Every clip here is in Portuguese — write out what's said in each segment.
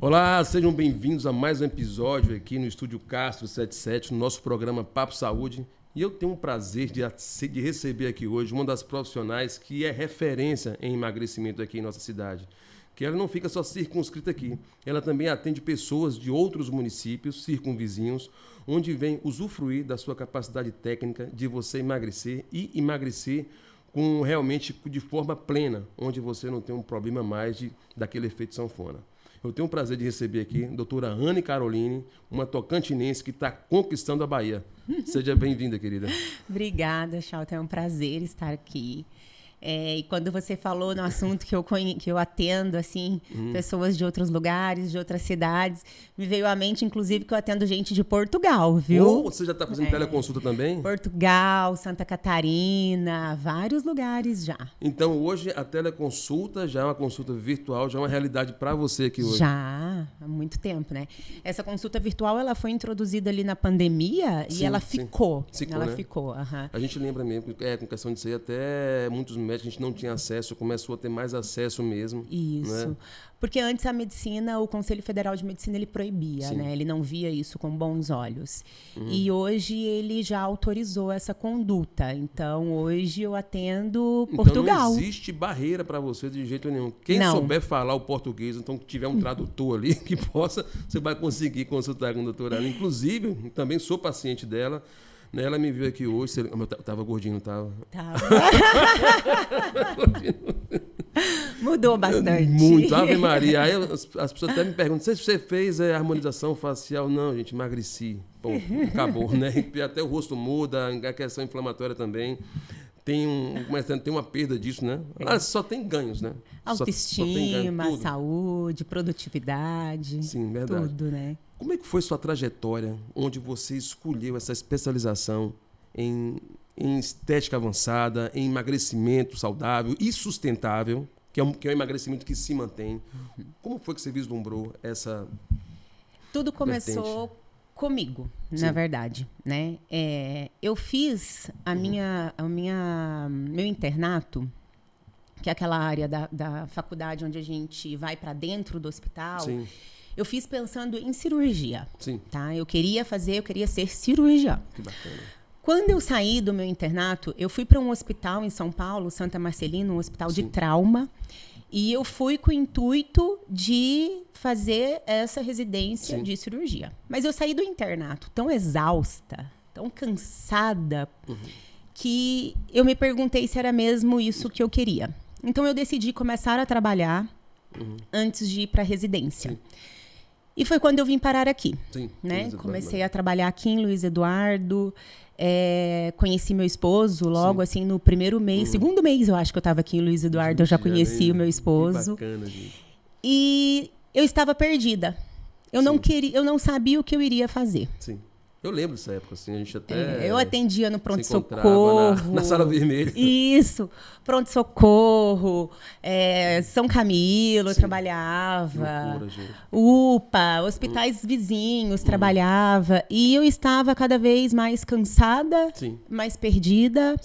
Olá, sejam bem-vindos a mais um episódio aqui no Estúdio Castro 77, no nosso programa Papo Saúde. E eu tenho o prazer de receber aqui hoje uma das profissionais que é referência em emagrecimento aqui em nossa cidade. Que ela não fica só circunscrita aqui, ela também atende pessoas de outros municípios circunvizinhos, onde vem usufruir da sua capacidade técnica de você emagrecer e emagrecer realmente de forma plena, onde você não tem um problema mais daquele efeito sanfona. Eu tenho o prazer de receber aqui a doutora Anne Caroline, uma tocantinense que está conquistando a Bahia. Seja bem-vinda, querida. Obrigada, Chalta. É um prazer estar aqui. E quando você falou no assunto que eu atendo, assim, pessoas de outros lugares, de outras cidades, me veio à mente, inclusive, que eu atendo gente de Portugal, viu? Você já está fazendo teleconsulta também? Portugal, Santa Catarina, vários lugares já. Então, hoje, a teleconsulta já é uma consulta virtual, já é uma realidade para você aqui hoje? Já, há muito tempo, né? Essa consulta virtual, ela foi introduzida ali na pandemia e ela ficou. Ela ficou. A gente lembra mesmo, com questão disso aí, até muitos médicos a gente não tinha acesso, começou a ter mais acesso mesmo. Isso. Né? Porque antes a medicina, o Conselho Federal de Medicina, ele proibia, né? Ele não via isso com bons olhos. E hoje ele já autorizou essa conduta. Então, hoje eu atendo Portugal. Não existe barreira para você de jeito nenhum. Quem souber falar o português, então que tiver um tradutor ali que possa, você vai conseguir consultar com a doutora Ana. Inclusive, também sou paciente dela. Ela me viu aqui hoje. Eu tava gordinho, não tava? Tava. Mudou bastante. Muito, Ave Maria. Aí as pessoas até me perguntam, se você fez harmonização facial? Não, gente, emagreci. Pô, acabou, né? Até o rosto muda, a questão inflamatória também. Tem uma perda disso, né? Só tem ganhos, né? Autoestima, só saúde, produtividade. Sim, verdade. Tudo, né? Como é que foi sua trajetória, onde você escolheu essa especialização em estética avançada, em emagrecimento saudável e sustentável, que é um emagrecimento que se mantém? Como foi que você vislumbrou essa Tudo começou comigo, na verdade, né? Eu fiz meu internato, que é aquela área da faculdade onde a gente vai para dentro do hospital. Sim. Eu fiz pensando em cirurgia. Sim. Tá? Eu queria ser cirurgiã. Que bacana. Quando eu saí do meu internato, eu fui para um hospital em São Paulo, Santa Marcelina, um hospital de trauma. E eu fui com o intuito de fazer essa residência de cirurgia. Mas eu saí do internato tão exausta, tão cansada, que eu me perguntei se era mesmo isso que eu queria. Então, eu decidi começar a trabalhar antes de ir para a residência. Sim. E foi quando eu vim parar aqui. Sim, né? Comecei a trabalhar aqui em Luiz Eduardo. Conheci meu esposo logo, assim, no primeiro mês. Segundo mês, eu acho que eu estava aqui em Luiz Eduardo. Eu já conheci o meu esposo. Que bacana, gente. E eu estava perdida. Eu não sabia o que eu iria fazer. Sim. Eu lembro dessa época, assim, a gente até... eu atendia no pronto-socorro. Na sala vermelha. Isso, pronto-socorro, São Camilo, eu trabalhava. Loucura, gente. UPA, hospitais vizinhos, trabalhava. E eu estava cada vez mais cansada, mais perdida,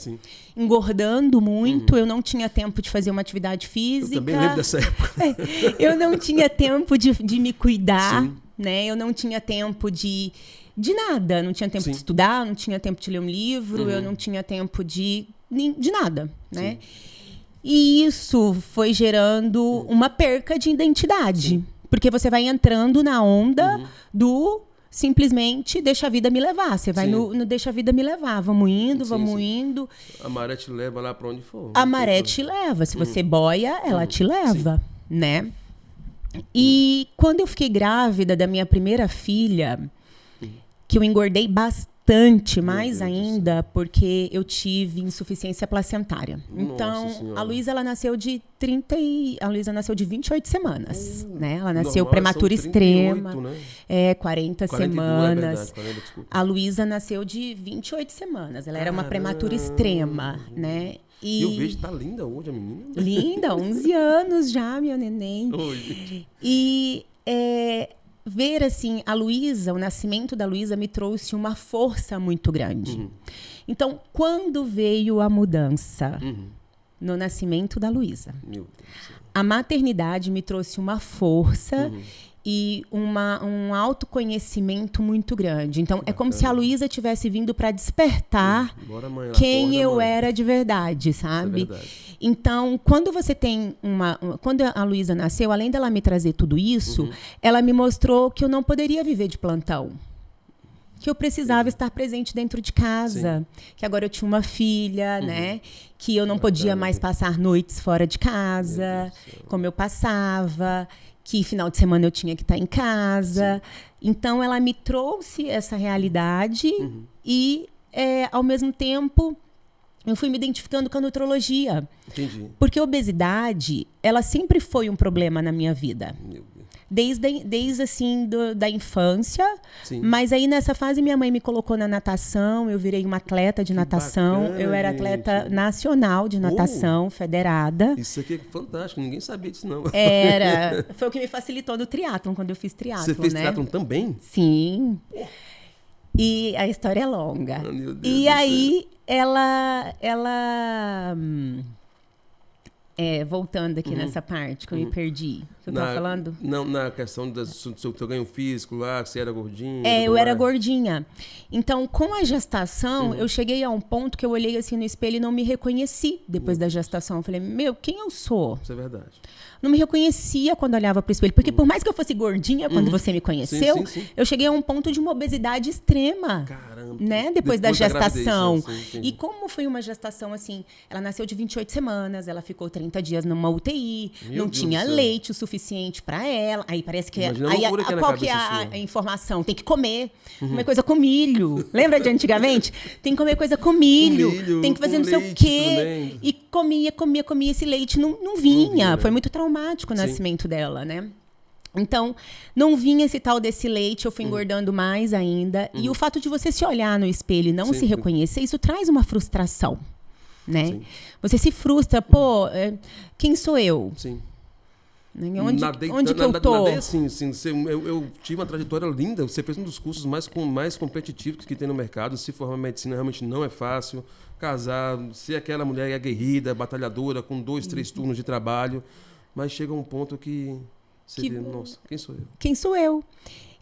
engordando muito. Eu não tinha tempo de fazer uma atividade física. Eu também lembro dessa época. Eu não tinha tempo de me cuidar, né? Eu não tinha tempo de nada, não tinha tempo de estudar, não tinha tempo de ler um livro, eu não tinha tempo de nada, né? E isso foi gerando uma perca de identidade, porque você vai entrando na onda do simplesmente deixa a vida me levar, você vai no deixa a vida me levar, vamos indo. A maré te leva lá para onde for. A maré te leva, se você boia, ela te leva, né? E quando eu fiquei grávida da minha primeira filha, que eu engordei bastante, mais ainda, porque eu tive insuficiência placentária. Então, a Luísa, ela nasceu de 28 semanas, né? Ela nasceu prematura extrema, 40 semanas. 40, a Luísa nasceu de 28 semanas. Ela era uma prematura extrema, né? E eu vejo que tá linda hoje, a menina. Linda, 11 anos já, minha neném. Oi. E ver, assim, a Luísa, o nascimento da Luísa me trouxe uma força muito grande. Então, quando veio a mudança no nascimento da Luísa, a maternidade me trouxe uma força e um autoconhecimento muito grande. Então, é como se a Luísa tivesse vindo para despertar quem eu era de verdade, sabe? Isso é verdade. Então, quando você tem quando a Luísa nasceu, além dela me trazer tudo isso, ela me mostrou que eu não poderia viver de plantão. Que eu precisava estar presente dentro de casa. Sim. Que agora eu tinha uma filha, né? Que eu não podia mais passar noites fora de casa, como eu passava. Que final de semana eu tinha que estar em casa. Sim. Então, ela me trouxe essa realidade e, ao mesmo tempo, eu fui me identificando com a nutrologia. Entendi. Porque a obesidade, ela sempre foi um problema na minha vida. Meu Deus. Desde assim, da infância. Sim. Mas aí, nessa fase, minha mãe me colocou na natação. Eu virei uma atleta de natação. Bacana, eu era atleta gente. Nacional de natação, federada. Isso aqui é fantástico. Ninguém sabia disso, não. Era. Foi o que me facilitou no triatlon, quando eu fiz triatlon, Você fez né? triatlon também? Sim. E a história é longa. Oh, meu Deus e do aí, ela voltando aqui nessa parte que eu me perdi. Que eu tava falando? Não, na questão do seu ganho físico lá, que você era gordinha. Eu era gordinha. Então, com a gestação, eu cheguei a um ponto que eu olhei assim no espelho e não me reconheci depois da gestação. Eu falei, quem eu sou? Isso é verdade. Não me reconhecia quando olhava para o espelho. Porque por mais que eu fosse gordinha, quando você me conheceu, sim. eu cheguei a um ponto de uma obesidade extrema. Caramba. Né? Depois da gestação. Gravidez, e como foi uma gestação assim? Ela nasceu de 28 semanas, ela ficou 30 dias numa UTI, não tinha leite o suficiente para ela. Aí parece que... Qual que é a informação? Tem que comer coisa com milho. Lembra de antigamente? Tem que comer coisa com milho. Tem que fazer não sei o quê. E comia. Esse leite não vinha. Foi muito traumático o nascimento dela, né? Então, não vinha esse tal desse leite, eu fui engordando mais ainda. E o fato de você se olhar no espelho e não se reconhecer, isso traz uma frustração, né? Sim. Você se frustra, quem sou eu? Sim. Onde que eu tô? Nadei assim, eu tive uma trajetória linda. Você fez um dos cursos mais competitivos que tem no mercado. Se formar em medicina realmente não é fácil. Casar, ser aquela mulher aguerrida, batalhadora, com 2, 3 turnos de trabalho. Mas chega um ponto que... Você vê, nossa, quem sou eu? Quem sou eu?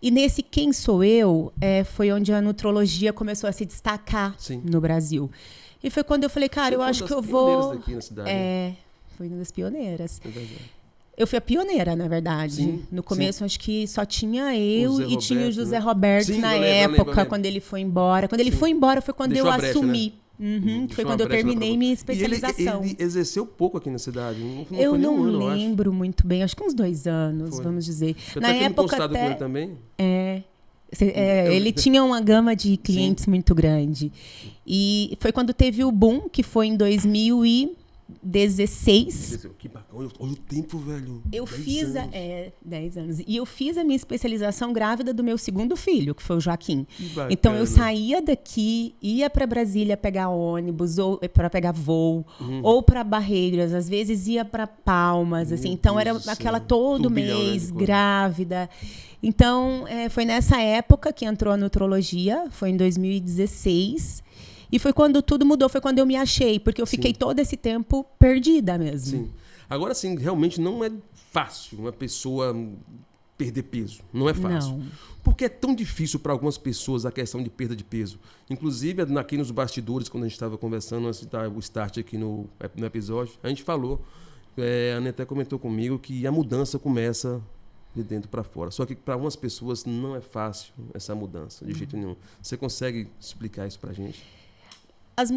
E nesse quem sou eu, foi onde a nutrologia começou a se destacar no Brasil. E foi quando eu falei, cara, eu acho que eu vou... Daqui na cidade, foi uma das pioneiras. É verdade. Eu fui a pioneira, na verdade. Sim, no começo, acho que só tinha eu e tinha o José Roberto sim, na época, quando ele foi embora. Quando ele foi embora foi quando eu assumi. Né? Foi quando eu terminei minha especialização. E ele exerceu pouco aqui na cidade? Não eu foi não um ano, lembro muito bem, acho que uns 2 anos, vamos dizer. Você na época até... com ele também? Ele tinha uma gama de clientes muito grande. E foi quando teve o boom, que foi em 2016. Que bacana, olha o tempo, velho. Eu fiz 10 anos. E eu fiz a minha especialização grávida do meu segundo filho, que foi o Joaquim. Então eu saía daqui, ia para Brasília pegar ônibus, ou para pegar voo, ou para Barreiras, às vezes ia para Palmas, assim. Então era aquela todo mês, grávida. Então foi nessa época que entrou a nutrologia, foi em 2016. E foi quando tudo mudou, foi quando eu me achei, porque eu fiquei todo esse tempo perdida mesmo. Sim. Agora, sim, realmente não é fácil uma pessoa perder peso. Não é fácil. Não. Porque é tão difícil para algumas pessoas a questão de perda de peso. Inclusive, aqui nos bastidores, quando a gente estava conversando, antes de dar o start aqui no episódio, a gente falou, a Ana até comentou comigo que a mudança começa de dentro para fora. Só que para algumas pessoas não é fácil essa mudança, de jeito nenhum. Você consegue explicar isso para a gente?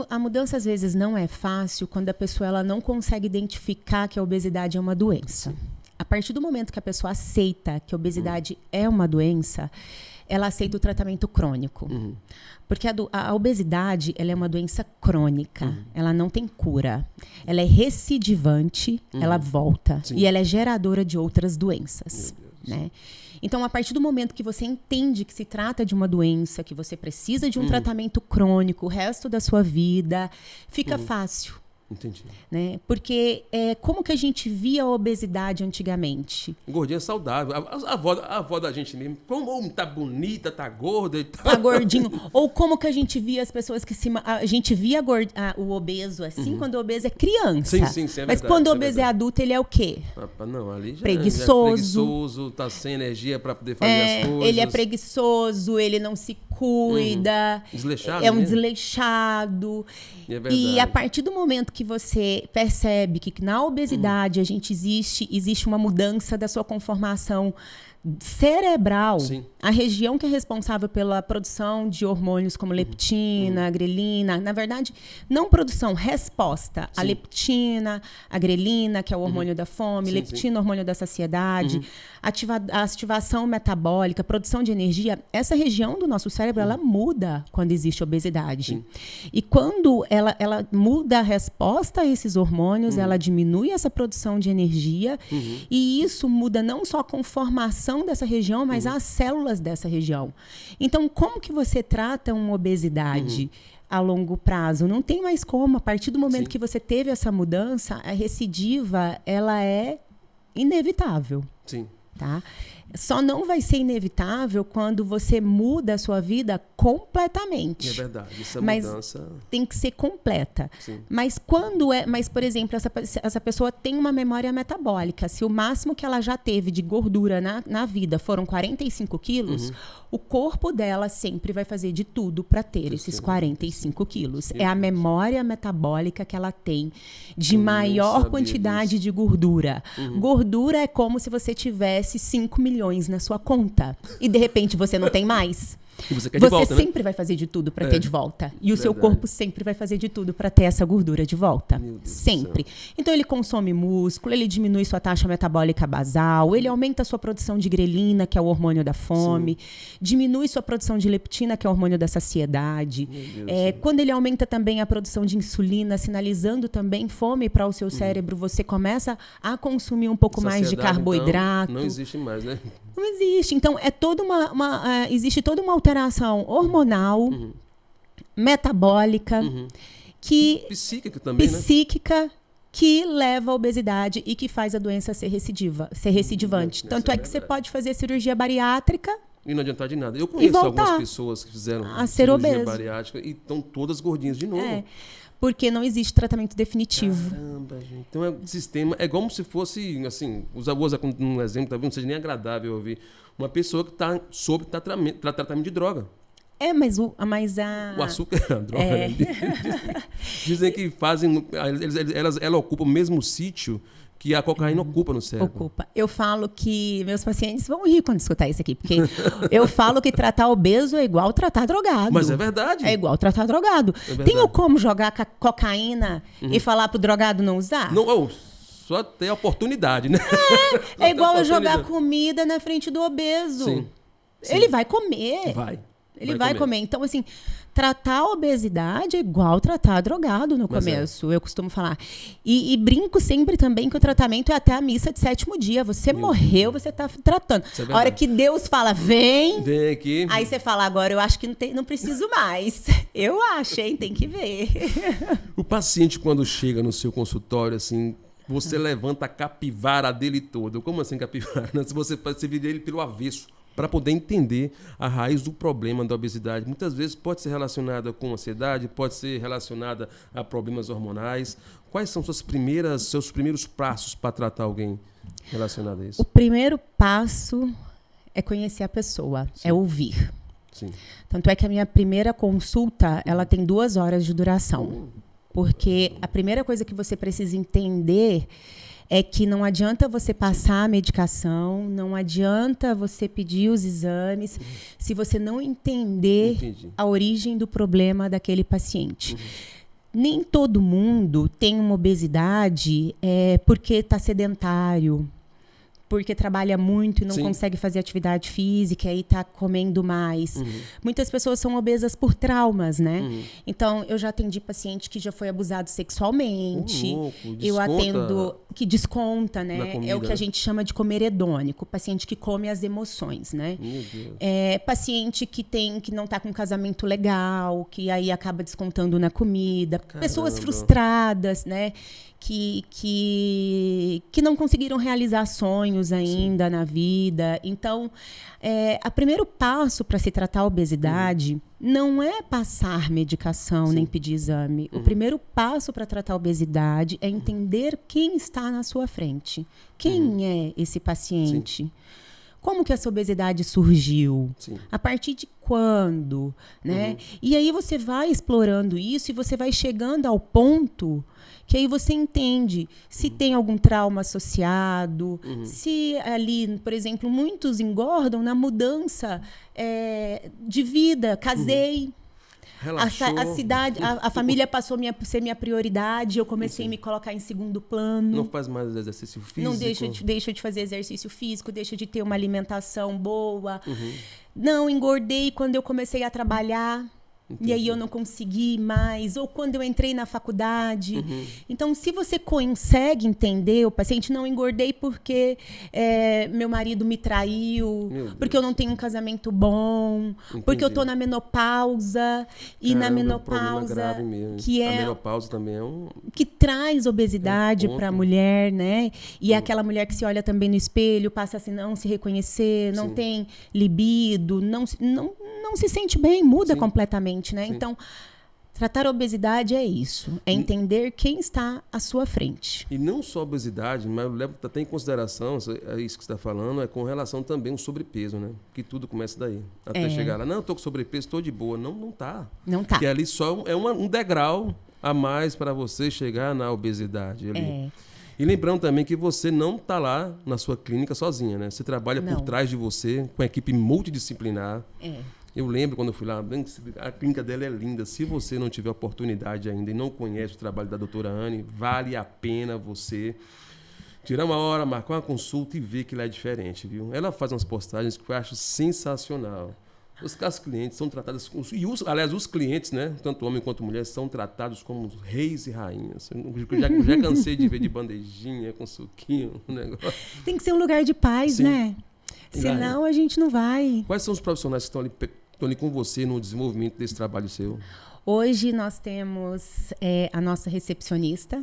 A mudança, às vezes, não é fácil quando a pessoa ela não consegue identificar que a obesidade é uma doença. A partir do momento que a pessoa aceita que a obesidade é uma doença, ela aceita o tratamento crônico. Porque a obesidade ela é uma doença crônica. Ela não tem cura. Ela é recidivante, ela volta. Sim. E ela é geradora de outras doenças. Né? Então, a partir do momento que você entende que se trata de uma doença, que você precisa de um tratamento crônico o resto da sua vida, fica fácil. Entendi. Né? Porque como que a gente via a obesidade antigamente? Gordinha saudável. A avó da gente mesmo, como tá bonita, tá gorda e tal. Tá gordinho. Ou como que a gente via as pessoas que se... A gente via o obeso assim, quando o obeso é criança. Sim, é Mas verdade, quando o obeso é adulto, ele é o quê? Não, ali já preguiçoso. É preguiçoso, tá sem energia para poder fazer as coisas. Ele é preguiçoso, ele não se cuida. Desleixado, é um né? desleixado. É verdade. E a partir do momento que você percebe que na obesidade existe uma mudança da sua conformação cerebral, Sim. a região que é responsável pela produção de hormônios como leptina, grelina, na verdade, não produção, resposta. A leptina, a grelina, que é o hormônio da fome, leptina, hormônio da saciedade, a ativação metabólica, produção de energia, essa região do nosso cérebro, ela muda quando existe obesidade. Sim. E quando ela muda a resposta a esses hormônios, ela diminui essa produção de energia, e isso muda não só a conformação dessa região, mas as células dessa região. Então, como que você trata uma obesidade a longo prazo? Não tem mais como. A partir do momento que você teve essa mudança, a recidiva, ela é inevitável. Sim. Tá? Só não vai ser inevitável quando você muda a sua vida completamente. É verdade. Essa mas mudança tem que ser completa. Sim. Mas por exemplo, essa pessoa tem uma memória metabólica. Se o máximo que ela já teve de gordura na vida foram 45 quilos, o corpo dela sempre vai fazer de tudo para ter esses 45 quilos. É a memória metabólica que ela tem de maior quantidade de gordura. Gordura é como se você tivesse 5 milhões na sua conta e de repente você não tem mais. E você quer de volta, né? sempre vai fazer de tudo para ter de volta. E o seu corpo sempre vai fazer de tudo para ter essa gordura de volta. Sempre. Então, ele consome músculo, ele diminui sua taxa metabólica basal, ele aumenta a sua produção de grelina, que é o hormônio da fome, diminui sua produção de leptina, que é o hormônio da saciedade. Quando ele aumenta também a produção de insulina, sinalizando também fome para o seu cérebro, você começa a consumir um pouco mais de carboidrato. Então, não existe mais, né? Não existe. Então, existe toda uma alteração hormonal, metabólica, psíquica também, né? Que leva à obesidade e que faz a doença ser recidivante. Tanto é que você pode fazer cirurgia bariátrica e não adiantar de nada. Eu conheço algumas pessoas que fizeram cirurgia bariátrica e estão todas gordinhas de novo. Porque não existe tratamento definitivo. Caramba, gente. Então, o sistema é como se fosse, assim, vou usar como um exemplo, talvez não seja nem agradável ouvir, uma pessoa que está sob tratamento de droga. O açúcar é a droga. Né? Dizem que ela ocupa o mesmo sítio que a cocaína ocupa no cérebro. Ocupa. Eu falo que meus pacientes vão rir quando escutar isso aqui, porque eu falo que tratar obeso é igual tratar drogado. Mas é verdade. É igual tratar drogado. Tenho como jogar cocaína e falar pro drogado não usar? Não, só ter oportunidade, né? É igual eu jogar comida na frente do obeso. Sim. Ele vai comer. Ele vai comer. Então, assim, tratar a obesidade é igual tratar drogado no começo, eu costumo falar. E brinco sempre também que o tratamento é até a missa de 7º dia. Você morreu, você está tratando. A hora que Deus fala, vem aqui. Aí você fala, agora eu acho que não preciso mais. Eu acho, hein? Tem que ver. O paciente, quando chega no seu consultório, assim, você levanta a capivara dele toda. Como assim capivara? Você vira ele pelo avesso, para poder entender a raiz do problema da obesidade. Muitas vezes pode ser relacionada com ansiedade, pode ser relacionada a problemas hormonais. Quais são seus primeiros passos para tratar alguém relacionado a isso? O primeiro passo é conhecer a pessoa, é ouvir. Sim. Tanto é que a minha primeira consulta, ela tem 2 horas de duração. Porque a primeira coisa que você precisa entender é que não adianta você passar a medicação, não adianta você pedir os exames, se você não entender a origem do problema daquele paciente. Nem todo mundo tem uma obesidade porque está sedentário, porque trabalha muito e não Sim. consegue fazer atividade física, e está comendo mais. Muitas pessoas são obesas por traumas, né? Então, eu já atendi paciente que já foi abusado sexualmente. Louco, eu atendo que desconta, né? É o que a gente chama de comer hedônico, paciente que come as emoções, né? Meu Deus. Paciente que não está com um casamento legal, que aí acaba descontando na comida. Caramba. Pessoas frustradas, né? Que não conseguiram realizar sonhos ainda na vida. Então, o primeiro passo para se tratar a obesidade não é passar medicação nem pedir exame. O primeiro passo para tratar a obesidade é entender quem está na sua frente. Quem é esse paciente? Sim. Como que essa obesidade surgiu? Sim. A partir de quando? Né? E aí você vai explorando isso e você vai chegando ao ponto que aí você entende se tem algum trauma associado, se ali, por exemplo, muitos engordam na mudança de vida, casei. A família passou a ser minha prioridade, eu comecei a me colocar em segundo plano. Não faz mais exercício físico. Não deixa de fazer exercício físico, deixa de ter uma alimentação boa. Não, engordei quando eu comecei a trabalhar. Entendi. E aí eu não consegui mais, ou quando eu entrei na faculdade. Então, se você consegue entender o paciente, não engordei porque meu marido me traiu, porque eu não tenho um casamento bom, porque eu tô na menopausa. E na menopausa, grave mesmo. A menopausa também que traz obesidade para a mulher, né? E é aquela mulher que se olha também no espelho, passa assim, não se reconhecer, não tem libido, não se sente bem, muda completamente. Né? Então, tratar a obesidade é isso. É entender quem está à sua frente. E não só a obesidade, mas eu levo até em consideração, isso que você está falando, é com relação também ao sobrepeso, né? Que tudo começa daí. Até chegar lá, não, eu estou com sobrepeso, estou de boa. Não tá. Não tá. Porque ali só é um degrau a mais para você chegar na obesidade. Ali. E lembrando também que você não está lá na sua clínica sozinha, né? Você trabalha por trás de você, com a equipe multidisciplinar. Eu lembro quando eu fui lá, a clínica dela é linda. Se você não tiver oportunidade ainda e não conhece o trabalho da doutora Anne, vale a pena você tirar uma hora, marcar uma consulta e ver que ela é diferente, viu? Ela faz umas postagens que eu acho sensacional. As clientes são tratadas... aliás, os clientes, né, tanto homem quanto mulher, são tratados como reis e rainhas. Eu já cansei de ver de bandejinha, com suquinho, um negócio. Tem que ser um lugar de paz, né? Senão a gente não vai. Quais são os profissionais que estão ali com você no desenvolvimento desse trabalho seu? Hoje nós temos a nossa recepcionista.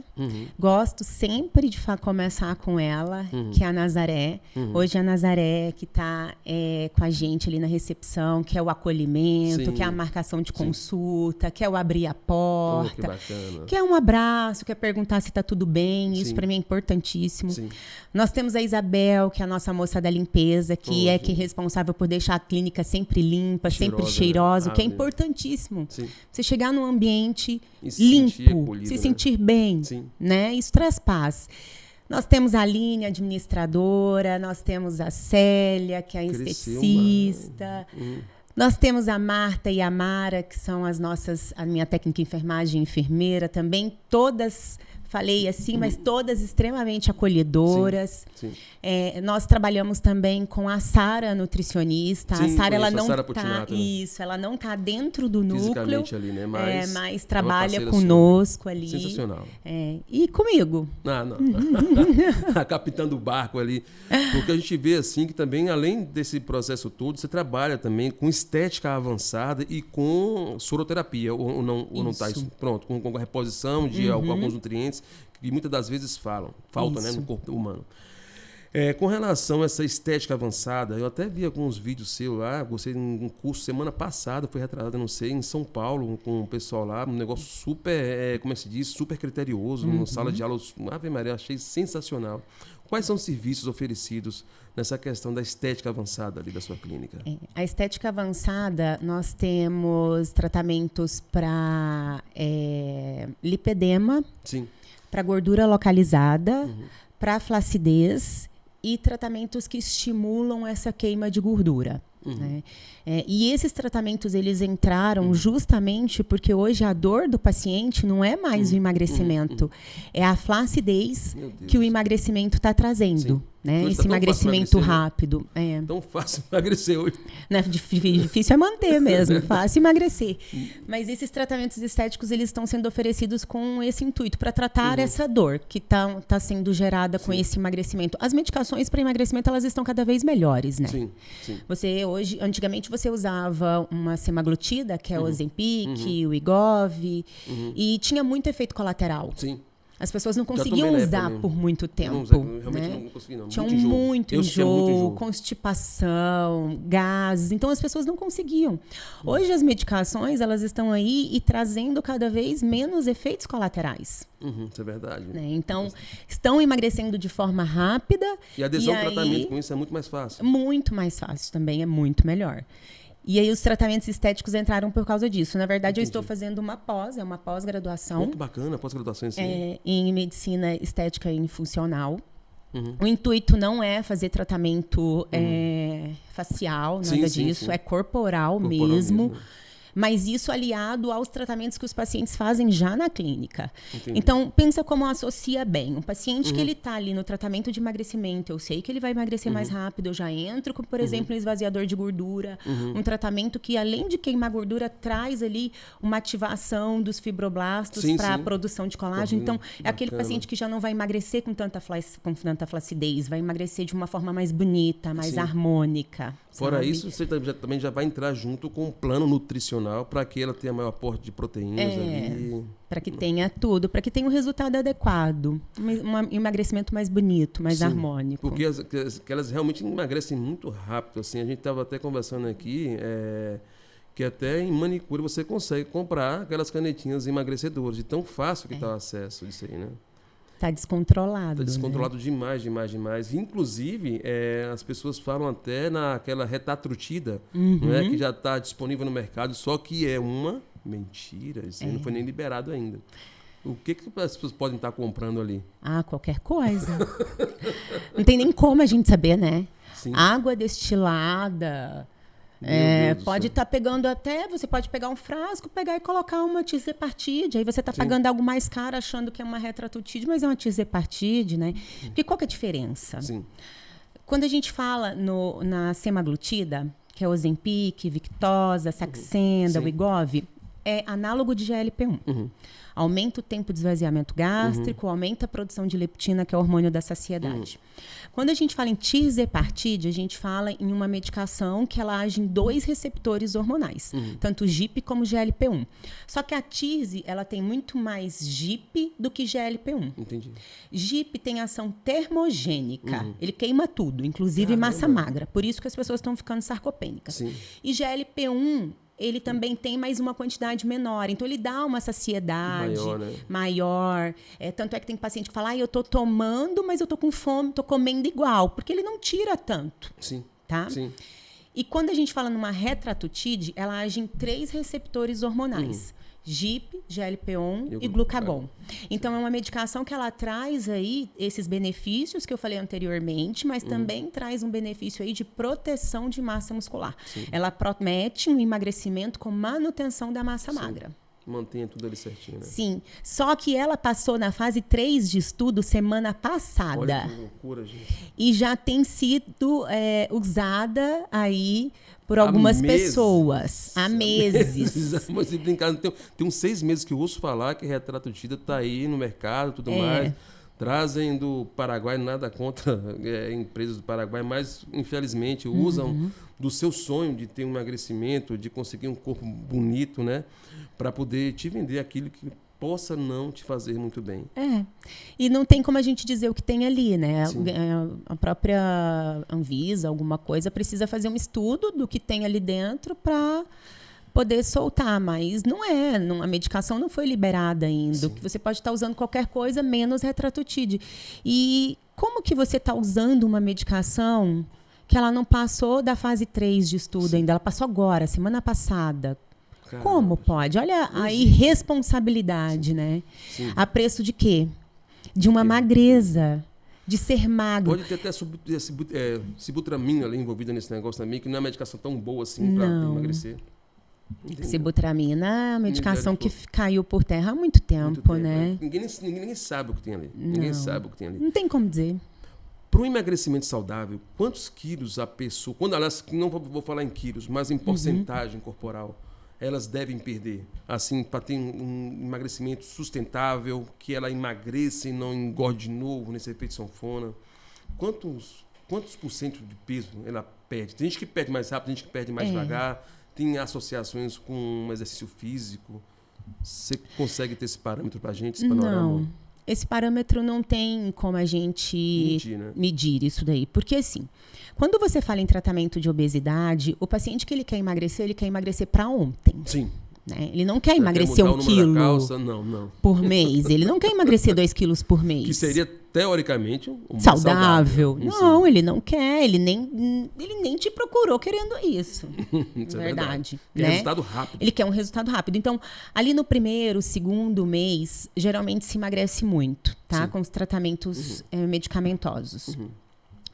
Gosto sempre de começar com ela, que é a Nazaré. Hoje é a Nazaré que está com a gente ali na recepção, que é o acolhimento, que é a marcação de consulta, que é o abrir a porta, que bacana. Que é um abraço, que é perguntar se está tudo bem. Isso para mim é importantíssimo. Nós temos a Isabel, que é a nossa moça da limpeza, que é quem é responsável por deixar a clínica sempre limpa, sempre cheirosa, o que é importantíssimo. Você chegar num ambiente limpo, se sentir bem, né? Isso traz paz. Nós temos a Aline, administradora, nós temos a Célia, que é a esteticista. Nós temos a Marta e a Mara, que são a minha técnica de enfermagem e enfermeira também, todas... Falei assim, mas todas extremamente acolhedoras. Nós trabalhamos também com a Sara, nutricionista. A Sara, ela não está ela não está dentro do núcleo, ali, né? Mas trabalha conosco ali. Sensacional. E comigo. A capitã do barco ali. Porque a gente vê assim que também, além desse processo todo, você trabalha também com estética avançada e com soroterapia, ou não está isso pronto, com a reposição de alguns nutrientes que muitas das vezes faltam, né, no corpo humano. Com relação a essa estética avançada, eu até vi alguns vídeos seus lá, você num curso semana passada, foi retrasado, não sei, em São Paulo, com o pessoal lá, um negócio super, como é que se diz, super criterioso, numa sala de aula, Ave Maria, achei sensacional. Quais são os serviços oferecidos nessa questão da estética avançada ali da sua clínica? A estética avançada, nós temos tratamentos para lipedema, para gordura localizada, para flacidez e tratamentos que estimulam essa queima de gordura. Né? E esses tratamentos, eles entraram justamente porque hoje a dor do paciente não é mais o emagrecimento, é a flacidez que o emagrecimento está trazendo. né? Hoje Esse tá tão emagrecimento fácil emagrecer, né? rápido. É. Tão fácil emagrecer hoje. Né? Difícil é manter mesmo, fácil emagrecer. Mas esses tratamentos estéticos, eles estão sendo oferecidos com esse intuito, para tratar essa dor que tá sendo gerada com esse emagrecimento. As medicações para emagrecimento, elas estão cada vez melhores, né? Sim, sim. Antigamente você usava uma semaglutida, que é o Ozempic, o Wegovy, e tinha muito efeito colateral. Sim. As pessoas não Já conseguiam tomei na usar época por muito tempo. Eu realmente né? não consegui, não. Tinham Muito enjoo. muito Eu sentia muito enjoo, enjoo. constipação, gases. Então, as pessoas não conseguiam. Hoje, as medicações, elas estão aí e trazendo cada vez menos efeitos colaterais. Isso é verdade. Né? Então, estão emagrecendo de forma rápida. E a adesão ao tratamento com isso é muito mais fácil. Muito mais fácil também, é muito melhor. E aí os tratamentos estéticos entraram por causa disso. Na verdade, eu estou fazendo uma pós-graduação. Que bacana, pós-graduação em em medicina estética e funcional. O intuito não é fazer tratamento facial, nada disso. É corporal mesmo. Mas isso aliado aos tratamentos que os pacientes fazem já na clínica. Entendi. Então, pensa como associa bem. Um paciente que ele está ali no tratamento de emagrecimento, eu sei que ele vai emagrecer mais rápido, eu já entro com, por exemplo, um esvaziador de gordura, um tratamento que, além de queimar gordura, traz ali uma ativação dos fibroblastos para a produção de colágeno. Então, é aquele paciente que já não vai emagrecer com tanta flacidez, vai emagrecer de uma forma mais bonita, mais harmônica. Fora sabe? isso, você também já vai entrar junto com um plano nutricional para que ela tenha maior aporte de proteínas ali. Para que tenha tudo, para que tenha um resultado adequado. Um emagrecimento mais bonito, mais harmônico. Porque elas realmente emagrecem muito rápido. Assim, a gente estava até conversando aqui que até em manicure você consegue comprar aquelas canetinhas emagrecedoras, de tão fácil que está o acesso disso aí, né? Está descontrolado. Está descontrolado, né? Demais. Inclusive, as pessoas falam até naquela retatrutida, né, que já está disponível no mercado, só que é uma mentira. Isso aí não foi nem liberado ainda. O que as pessoas podem estar comprando ali? Qualquer coisa. Não tem nem como a gente saber, né? Sim. Água destilada. Pode estar pegando você pode pegar um frasco, pegar e colocar uma tizepartide, aí você está pagando algo mais caro achando que é uma retratutide, mas é uma tizepartide, né? Porque qual que é a diferença? Sim. Quando a gente fala na semaglutida, que é o Ozempic, Victoza, Saxenda, Wegovy, é análogo de GLP-1. Aumenta o tempo de esvaziamento gástrico, aumenta a produção de leptina, que é o hormônio da saciedade. Quando a gente fala em tirzepatide, a gente fala em uma medicação que ela age em 2 receptores hormonais, tanto GIP como GLP-1. Só que a tirze, ela tem muito mais GIP do que GLP-1. Entendi. GIP tem ação termogênica. Ele queima tudo, inclusive massa magra. Por isso que as pessoas estão ficando sarcopênicas. Sim. E GLP-1... ele também tem mais uma quantidade menor. Então, ele dá uma saciedade maior. Tanto é que tem paciente que fala, eu tô tomando, mas eu tô com fome, tô comendo igual. Porque ele não tira tanto. Sim. Tá? Sim. E quando a gente fala numa retratutide, ela age em 3 receptores hormonais. GIP, GLP-1 e glucagon. Então, é uma medicação que ela traz aí esses benefícios que eu falei anteriormente, mas também traz um benefício aí de proteção de massa muscular. Sim. Ela promete um emagrecimento com manutenção da massa magra. Mantenha tudo ali certinho, né? Sim. Só que ela passou na fase 3 de estudo semana passada. Olha que loucura, gente. E já tem sido usada aí por algumas pessoas. Há meses. Mas se brincar, tem uns 6 meses que eu ouço falar que retratutida está aí no mercado e tudo mais. Trazem do Paraguai, nada contra empresas do Paraguai, mas infelizmente usam do seu sonho de ter um emagrecimento, de conseguir um corpo bonito, né? Para poder te vender aquilo que possa não te fazer muito bem. E não tem como a gente dizer o que tem ali, né? A própria Anvisa, alguma coisa, precisa fazer um estudo do que tem ali dentro para poder soltar, mas a medicação não foi liberada ainda. Que você pode estar usando qualquer coisa, menos retratutide. E como que você está usando uma medicação que ela não passou da fase 3 de estudo ainda? Ela passou agora, semana passada. Caramba. Como pode? Olha a irresponsabilidade, né? Sim. A preço de quê? De uma magreza, de ser magro. Pode ter até sibutramina ali envolvida nesse negócio também, que não é uma medicação tão boa assim para emagrecer. Entendeu? Sibutramina é uma medicação que caiu por terra há muito tempo, né? Ninguém sabe o que tem ali. Ninguém sabe o que tem ali. Não tem como dizer. Para o emagrecimento saudável, quantos quilos a pessoa, quando elas, não vou falar em quilos, mas em porcentagem corporal, elas devem perder? Assim, para ter um emagrecimento sustentável, que ela emagreça e não engorde de novo nesse efeito sanfona. Quantos por cento de peso ela perde? Tem gente que perde mais rápido, tem gente que perde mais devagar, tem associações com exercício físico. Você consegue ter esse parâmetro para a gente, esse panorama? Não. Esse parâmetro não tem como a gente medir isso daí. Porque, assim, quando você fala em tratamento de obesidade, o paciente que ele quer emagrecer para ontem. Sim. Né? Ele não quer emagrecer 1 quilo por mês. Ele não quer emagrecer 2 quilos por mês. Que seria, teoricamente, um saudável. Não, ele não quer. Ele nem te procurou querendo isso. Isso é verdade. Né? Quer resultado rápido. Ele quer um resultado rápido. Então, ali no primeiro, segundo mês, geralmente se emagrece muito, tá? Com os tratamentos medicamentosos.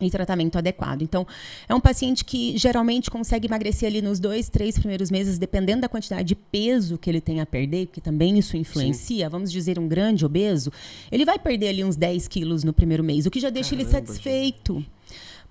E tratamento adequado. Então, é um paciente que geralmente consegue emagrecer ali nos 2, 3 primeiros meses, dependendo da quantidade de peso que ele tem a perder, que também isso influencia. Sim. Vamos dizer, um grande obeso, ele vai perder ali uns 10 quilos no primeiro mês, o que já deixa ele satisfeito. Gente.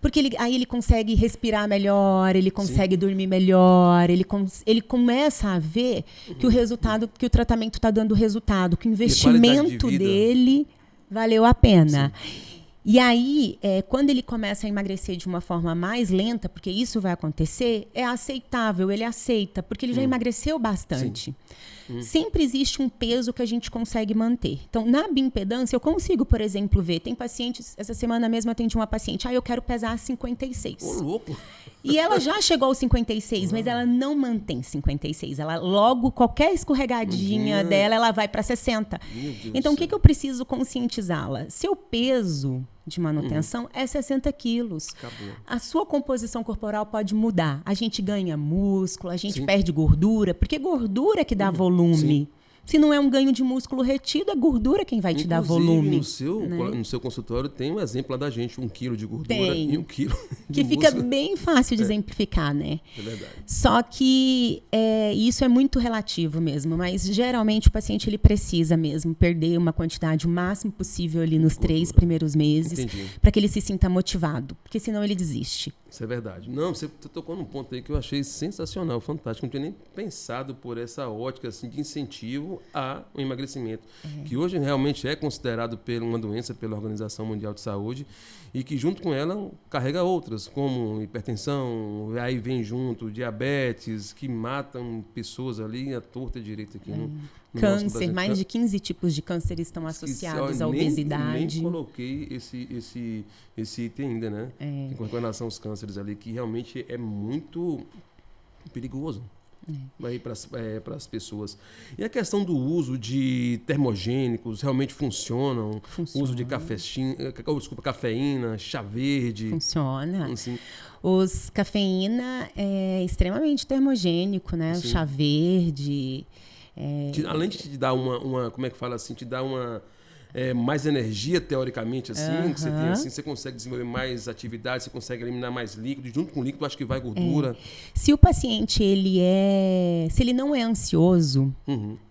Porque aí ele consegue respirar melhor, ele consegue dormir melhor, ele começa a ver que o resultado, que o tratamento está dando resultado, que o investimento dele valeu a pena. Sim. E aí, quando ele começa a emagrecer de uma forma mais lenta, porque isso vai acontecer, é aceitável, ele aceita, porque ele já emagreceu bastante. Sempre existe um peso que a gente consegue manter. Então, na bioimpedância, eu consigo, por exemplo, ver, tem pacientes, essa semana mesmo eu atendi uma paciente, eu quero pesar 56. Ô, louco! E ela já chegou aos 56, mas ela não mantém 56. Ela logo, qualquer escorregadinha dela, ela vai para 60. Então, o que eu preciso conscientizá-la? Seu peso de manutenção é 60 quilos. Acabou. A sua composição corporal pode mudar. A gente ganha músculo, a gente perde gordura, porque gordura é que dá volume. Sim. Se não é um ganho de músculo retido, é gordura quem vai te dar volume. No seu consultório tem um exemplo lá da gente, 1 quilo de gordura e 1 quilo de músculo. Que fica bem fácil de exemplificar, né? É verdade. Só que isso é muito relativo mesmo, mas geralmente o paciente ele precisa mesmo perder uma quantidade o máximo possível ali nos 3 primeiros meses para que ele se sinta motivado, porque senão ele desiste. Isso é verdade. Não, você tocou num ponto aí que eu achei sensacional, fantástico. Não tinha nem pensado por essa ótica assim, de incentivo ao emagrecimento, que hoje realmente é considerado uma doença pela Organização Mundial de Saúde e que junto com ela carrega outras, como hipertensão, aí vem junto diabetes, que matam pessoas ali à torta e direita aqui no câncer, mais de 15 tipos de câncer estão associados à obesidade. Nem coloquei esse item ainda, né? Com relação aos cânceres ali, que realmente é muito perigoso para as pessoas. E a questão do uso de termogênicos realmente funcionam? O uso de cafeína, chá verde? Funciona. Assim. Cafeína é extremamente termogênico, né? O chá verde. Além de te dar uma como é que fala assim, te dá uma mais energia teoricamente assim, que você tem assim, você consegue desenvolver mais atividade, você consegue eliminar mais líquido, e junto com o líquido acho que vai gordura. Se o paciente se ele não é ansioso,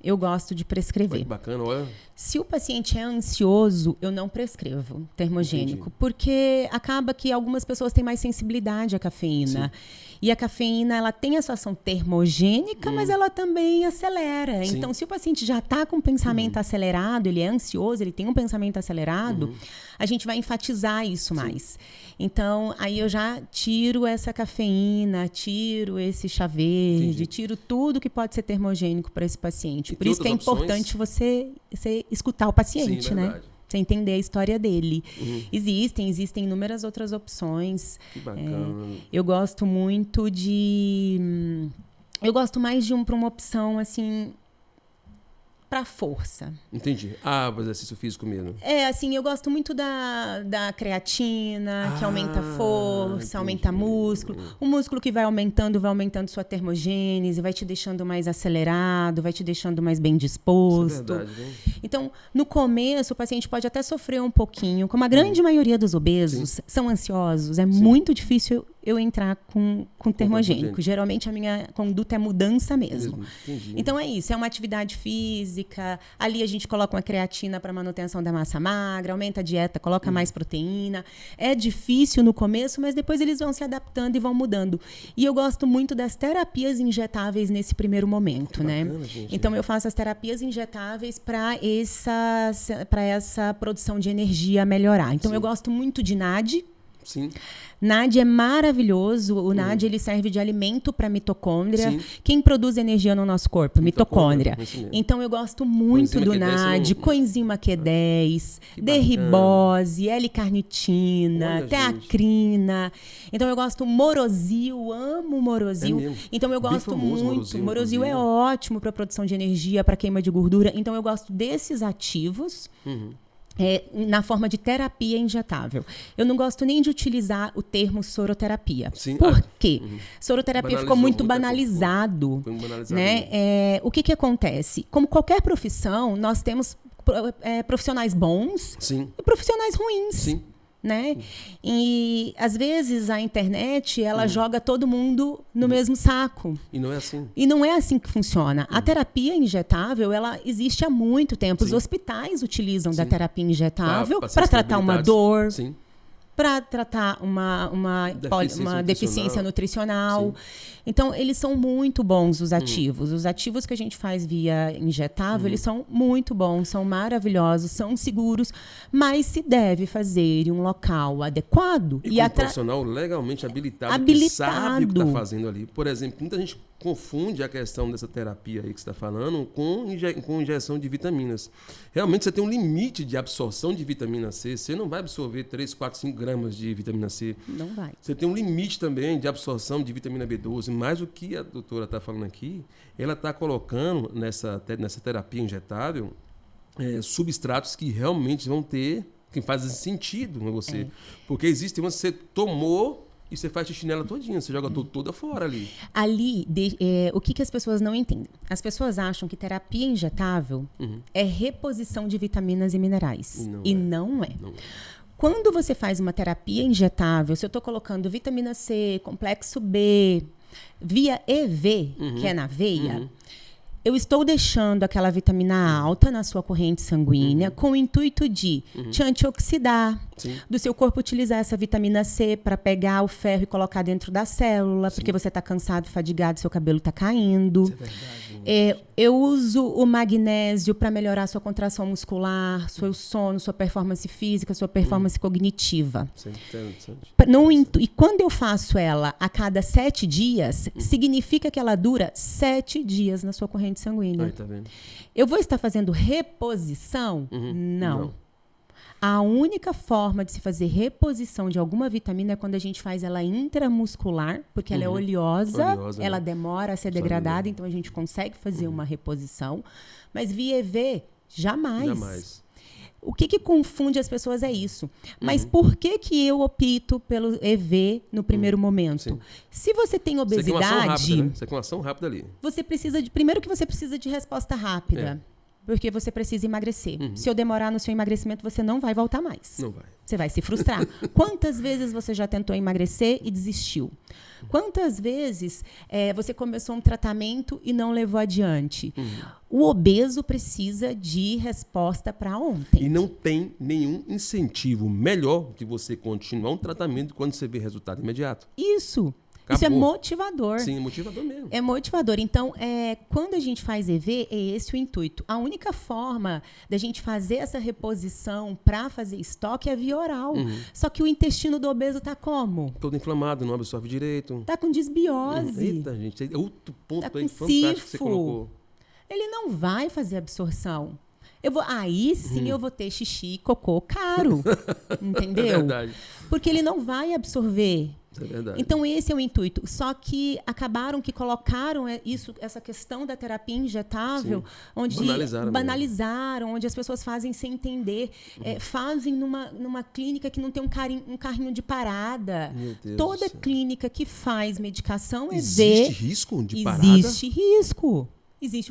eu gosto de prescrever. Que bacana, olha. Se o paciente é ansioso, eu não prescrevo termogênico, porque acaba que algumas pessoas têm mais sensibilidade à cafeína. Sim. E a cafeína, ela tem a sua ação termogênica, mas ela também acelera. Sim. Então, se o paciente já está com um pensamento acelerado, ele é ansioso, ele tem um pensamento acelerado, a gente vai enfatizar isso mais. Então, aí eu já tiro essa cafeína, tiro esse chá verde, tiro tudo que pode ser termogênico para esse paciente. Por isso que é importante você escutar o paciente, né? Você entender a história dele. Existem inúmeras outras opções. Que bacana. Eu gosto muito eu gosto mais para uma opção, assim, para força. Entendi. O exercício físico mesmo. Assim, eu gosto muito da creatina, que aumenta a força, aumenta músculo. O músculo que vai aumentando sua termogênese, vai te deixando mais acelerado, vai te deixando mais bem disposto. Isso é verdade, hein? Então, no começo, o paciente pode até sofrer um pouquinho, como a grande maioria dos obesos são ansiosos. É muito difícil eu entrar com termogênico. Geralmente a minha conduta é mudança mesmo. Então é isso, é uma atividade física, ali a gente coloca uma creatina para manutenção da massa magra, aumenta a dieta, coloca mais proteína. É difícil no começo, mas depois eles vão se adaptando e vão mudando. E eu gosto muito das terapias injetáveis nesse primeiro momento, né? Bacana, gente. Então eu faço as terapias injetáveis para essa produção de energia melhorar. Então eu gosto muito de NAD. Sim. NAD é maravilhoso. O NAD ele serve de alimento para mitocôndria. Sim. Quem produz energia no nosso corpo? Mitocôndria. Isso. Então eu gosto muito do NAD, coenzima Q10, derribose, L-carnitina, teacrina. Então eu gosto Morosil, amo Morosil. Então eu gosto muito. Morosil é ótimo para produção de energia, para queima de gordura. Então eu gosto desses ativos. Na forma de terapia injetável. Eu não gosto nem de utilizar o termo soroterapia. Sim. Por quê? Soroterapia ficou muito banalizado. Né? O que acontece? Como qualquer profissão, nós temos profissionais bons e profissionais ruins. Sim. Né? E às vezes a internet ela joga todo mundo no mesmo saco. E não é assim. E não é assim que funciona. A terapia injetável ela existe há muito tempo. Os hospitais utilizam da terapia injetável para tratar uma dor, para tratar uma deficiência nutricional. Então, eles são muito bons, os ativos. Os ativos que a gente faz via injetável, eles são muito bons, são maravilhosos, são seguros, mas se deve fazer em um local adequado. E com um profissional legalmente habilitado, que sabe o que está fazendo ali. Por exemplo, muita gente confunde a questão dessa terapia aí que você está falando com injeção de vitaminas. Realmente, você tem um limite de absorção de vitamina C. Você não vai absorver 3, 4, 5 gramas de vitamina C. Não vai. Você tem um limite também de absorção de vitamina B12. Mas o que a doutora está falando aqui, ela está colocando nessa terapia injetável substratos que realmente vão ter, que fazem sentido em você. Porque existe uma que você tomou e você faz xixi nela todinha, você joga toda fora ali. O que as pessoas não entendem? As pessoas acham que terapia injetável é reposição de vitaminas e minerais. E não é. Quando você faz uma terapia injetável, se eu estou colocando vitamina C, complexo B, via EV, que é na veia, eu estou deixando aquela vitamina alta na sua corrente sanguínea com o intuito de te antioxidar, do seu corpo utilizar essa vitamina C para pegar o ferro e colocar dentro da célula, porque você está cansado, fadigado, seu cabelo está caindo. Isso é verdade. Eu uso o magnésio para melhorar sua contração muscular, seu sono, sua performance física, sua performance cognitiva. E quando eu faço ela a cada 7 dias, significa que ela dura 7 dias na sua corrente sanguínea. Tá vendo? Eu vou estar fazendo reposição? Não. A única forma de se fazer reposição de alguma vitamina é quando a gente faz ela intramuscular, porque ela é oleosa, ela demora a ser degradada, então a gente consegue fazer uma reposição. Mas via EV, jamais. O que confunde as pessoas é isso. Mas por que eu opto pelo EV no primeiro momento? Se você tem obesidade... Você tem uma ação rápida ali. Você precisa primeiro que você precisa de resposta rápida. Porque você precisa emagrecer. Se eu demorar no seu emagrecimento, você não vai voltar mais. Não vai. Você vai se frustrar. Quantas vezes você já tentou emagrecer e desistiu? Quantas vezes você começou um tratamento e não levou adiante? O obeso precisa de resposta para ontem. E não tem nenhum incentivo melhor que você continuar um tratamento quando você vê resultado imediato. Isso. Acabou. Isso é motivador. Sim, motivador mesmo. É motivador. Então, quando a gente faz EV, é esse o intuito. A única forma da gente fazer essa reposição para fazer estoque é via oral. Só que o intestino do obeso está como? Todo inflamado, não absorve direito. Está com desbiose. Eita, gente. É outro ponto tá aí fantástico que você colocou. Ele não vai fazer absorção. Aí sim eu vou ter xixi e cocô caro. Entendeu? É verdade. Porque ele não vai absorver. É verdade. Então, esse é o intuito. Só que acabaram que colocaram essa questão da terapia injetável, onde banalizaram, onde as pessoas fazem sem entender. Fazem numa clínica que não tem um carrinho de parada. Meu Deus Toda do céu. clínica que faz medicação Existe risco de parada? Existe risco.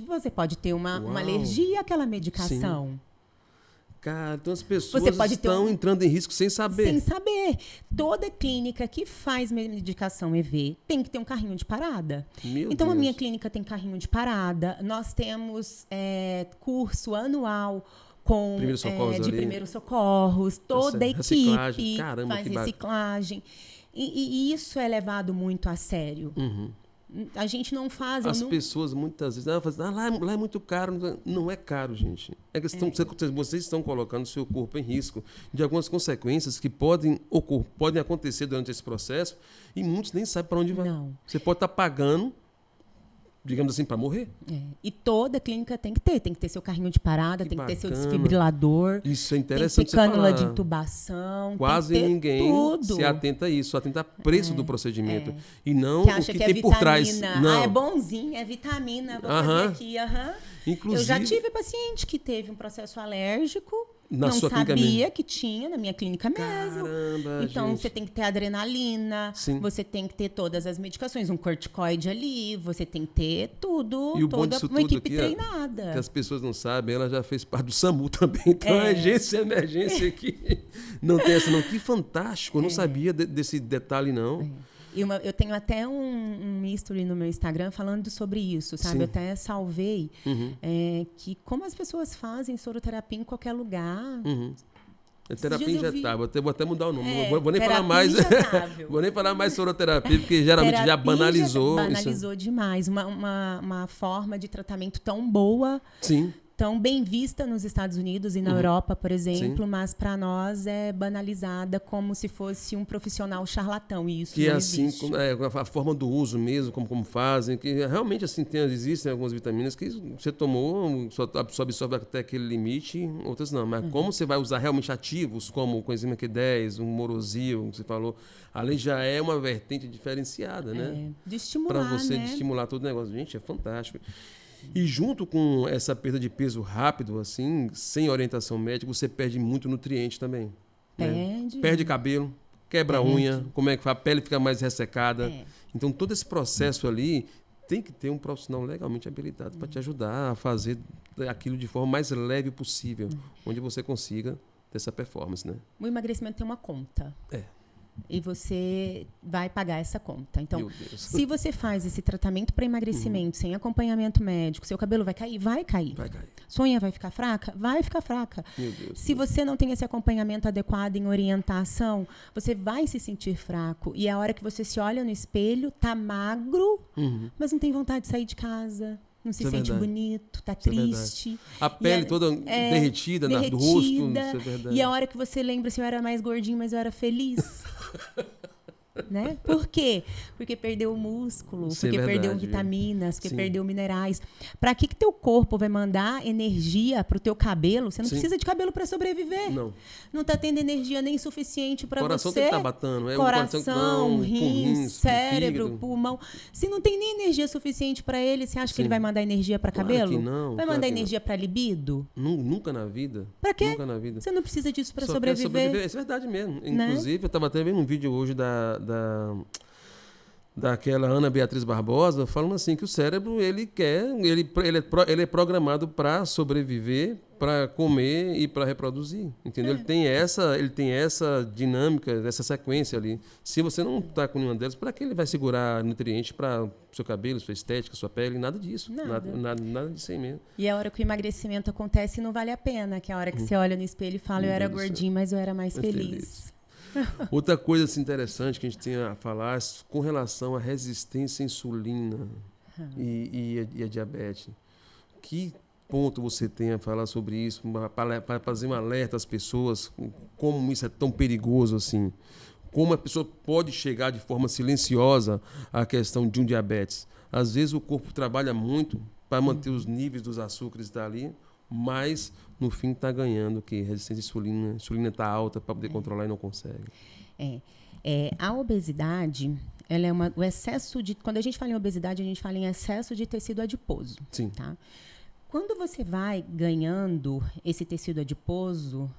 Você pode ter uma alergia àquela medicação. Sim. Cara, então as pessoas Você pode estão entrando em risco sem saber. Sem saber. Toda clínica que faz medicação EV tem que ter um carrinho de parada. Então, a minha clínica tem carrinho de parada. Nós temos curso anual com primeiros socorros. Toda a equipe faz reciclagem. E isso é levado muito a sério. A gente não faz... As pessoas muitas vezes fazem, lá é muito caro. Não é caro, gente. Vocês estão colocando o seu corpo em risco de algumas consequências que podem acontecer durante esse processo e muitos nem sabem para onde vai. Não. Você pode estar pagando, digamos assim, para morrer. E toda clínica tem que ter seu carrinho de parada, tem que ter seu desfibrilador. Isso é interessante. Tem que ter cânula de intubação. Quase tem que ter ninguém tudo. se atenta a isso, atenta ao preço do procedimento. E não que acha o que é tem vitamina. por trás. Não. É bonzinho, é vitamina. Vou fazer aqui. Inclusive, eu já tive paciente que teve um processo alérgico. Não sabia que tinha na minha clínica mesmo. Caramba, então, gente. você tem que ter adrenalina, Sim. você tem que ter todas as medicações, um corticoide ali, você tem que ter tudo, e o toda uma equipe treinada. Que as pessoas não sabem, ela já fez parte do SAMU também. Então, a emergência aqui não tem essa não. Que fantástico, eu não sabia desse detalhe, não. Eu tenho até um history no meu Instagram falando sobre isso, sabe? Sim. Eu até salvei que como as pessoas fazem soroterapia em qualquer lugar. Terapia injetável. Vou até mudar o nome. Vou nem falar mais. Vou nem falar mais soroterapia, porque geralmente já banalizou. Banalizou demais. Uma forma de tratamento tão boa. Sim. Tão bem vista nos Estados Unidos e na Europa, por exemplo, mas para nós é banalizada como se fosse um profissional charlatão. E isso que não assim, existe. A forma do uso mesmo, como fazem, que realmente assim existem algumas vitaminas que você tomou, só absorve até aquele limite, outras não. Mas como você vai usar realmente ativos, como o coenzima Q10, um Morosil, que você falou, ali já é uma vertente diferenciada, né? De estimular, para você, né? de estimular todo o negócio. Gente, é fantástico. E junto com essa perda de peso rápido, assim, sem orientação médica, você perde muito nutriente também. Perde. Né? Perde cabelo, quebra a unha, como é que faz? A pele fica mais ressecada. Então, todo esse processo ali tem que ter um profissional legalmente habilitado para te ajudar a fazer aquilo de forma mais leve possível, onde você consiga ter essa performance, né? O emagrecimento tem uma conta. E você vai pagar essa conta. Então, se você faz esse tratamento para emagrecimento sem acompanhamento médico, seu cabelo vai cair? Vai cair. Vai cair. Sua unha vai ficar fraca? Vai ficar fraca. Meu Deus. Se você não tem esse acompanhamento adequado em orientação, você vai se sentir fraco. E a hora que você se olha no espelho, tá magro, mas não tem vontade de sair de casa. Não se sente bonito, tá triste. A pele toda derretida do rosto. Isso é verdade. E a hora que você lembra, assim, eu era mais gordinho, mas eu era feliz. Né? Por quê? Porque perdeu o músculo, porque perdeu vitaminas, porque perdeu minerais. Para que teu corpo vai mandar energia pro teu cabelo? Você não precisa de cabelo para sobreviver. Não tá tendo energia nem suficiente para você. O coração tem que estar batendo. Coração, rins, cérebro, pulmão. Se não tem nem energia suficiente para ele, você acha que ele vai mandar energia para cabelo? Que não. Vai mandar energia para libido? Nunca na vida. Para quê? Nunca na vida. Você não precisa disso para sobreviver. Isso é verdade mesmo. Inclusive, eu estava até vendo um vídeo hoje daquela Ana Beatriz Barbosa falando assim que o cérebro ele é programado para sobreviver, para comer e para reproduzir, entendeu? Ele tem essa dinâmica, essa sequência ali. Se você não está com nenhuma delas, para que ele vai segurar nutrientes para seu cabelo, sua estética, sua pele? Nada disso. Nada disso aí mesmo. E a hora que o emagrecimento acontece não vale a pena, que é a hora que você olha no espelho e fala, eu era gordinho, mas eu era mais feliz. Outra coisa assim, interessante que a gente tem a falar com relação à resistência à insulina e a diabetes. Que ponto você tem a falar sobre isso, para fazer um alerta às pessoas, como isso é tão perigoso assim? Como a pessoa pode chegar de forma silenciosa à questão de um diabetes? Às vezes o corpo trabalha muito para manter os níveis dos açúcares dali, mas no fim está ganhando que resistência à insulina. A insulina está alta para poder controlar e não consegue. A obesidade, ela é o excesso de... Quando a gente fala em obesidade, a gente fala em excesso de tecido adiposo. Sim. Tá? Quando você vai ganhando esse tecido adiposo,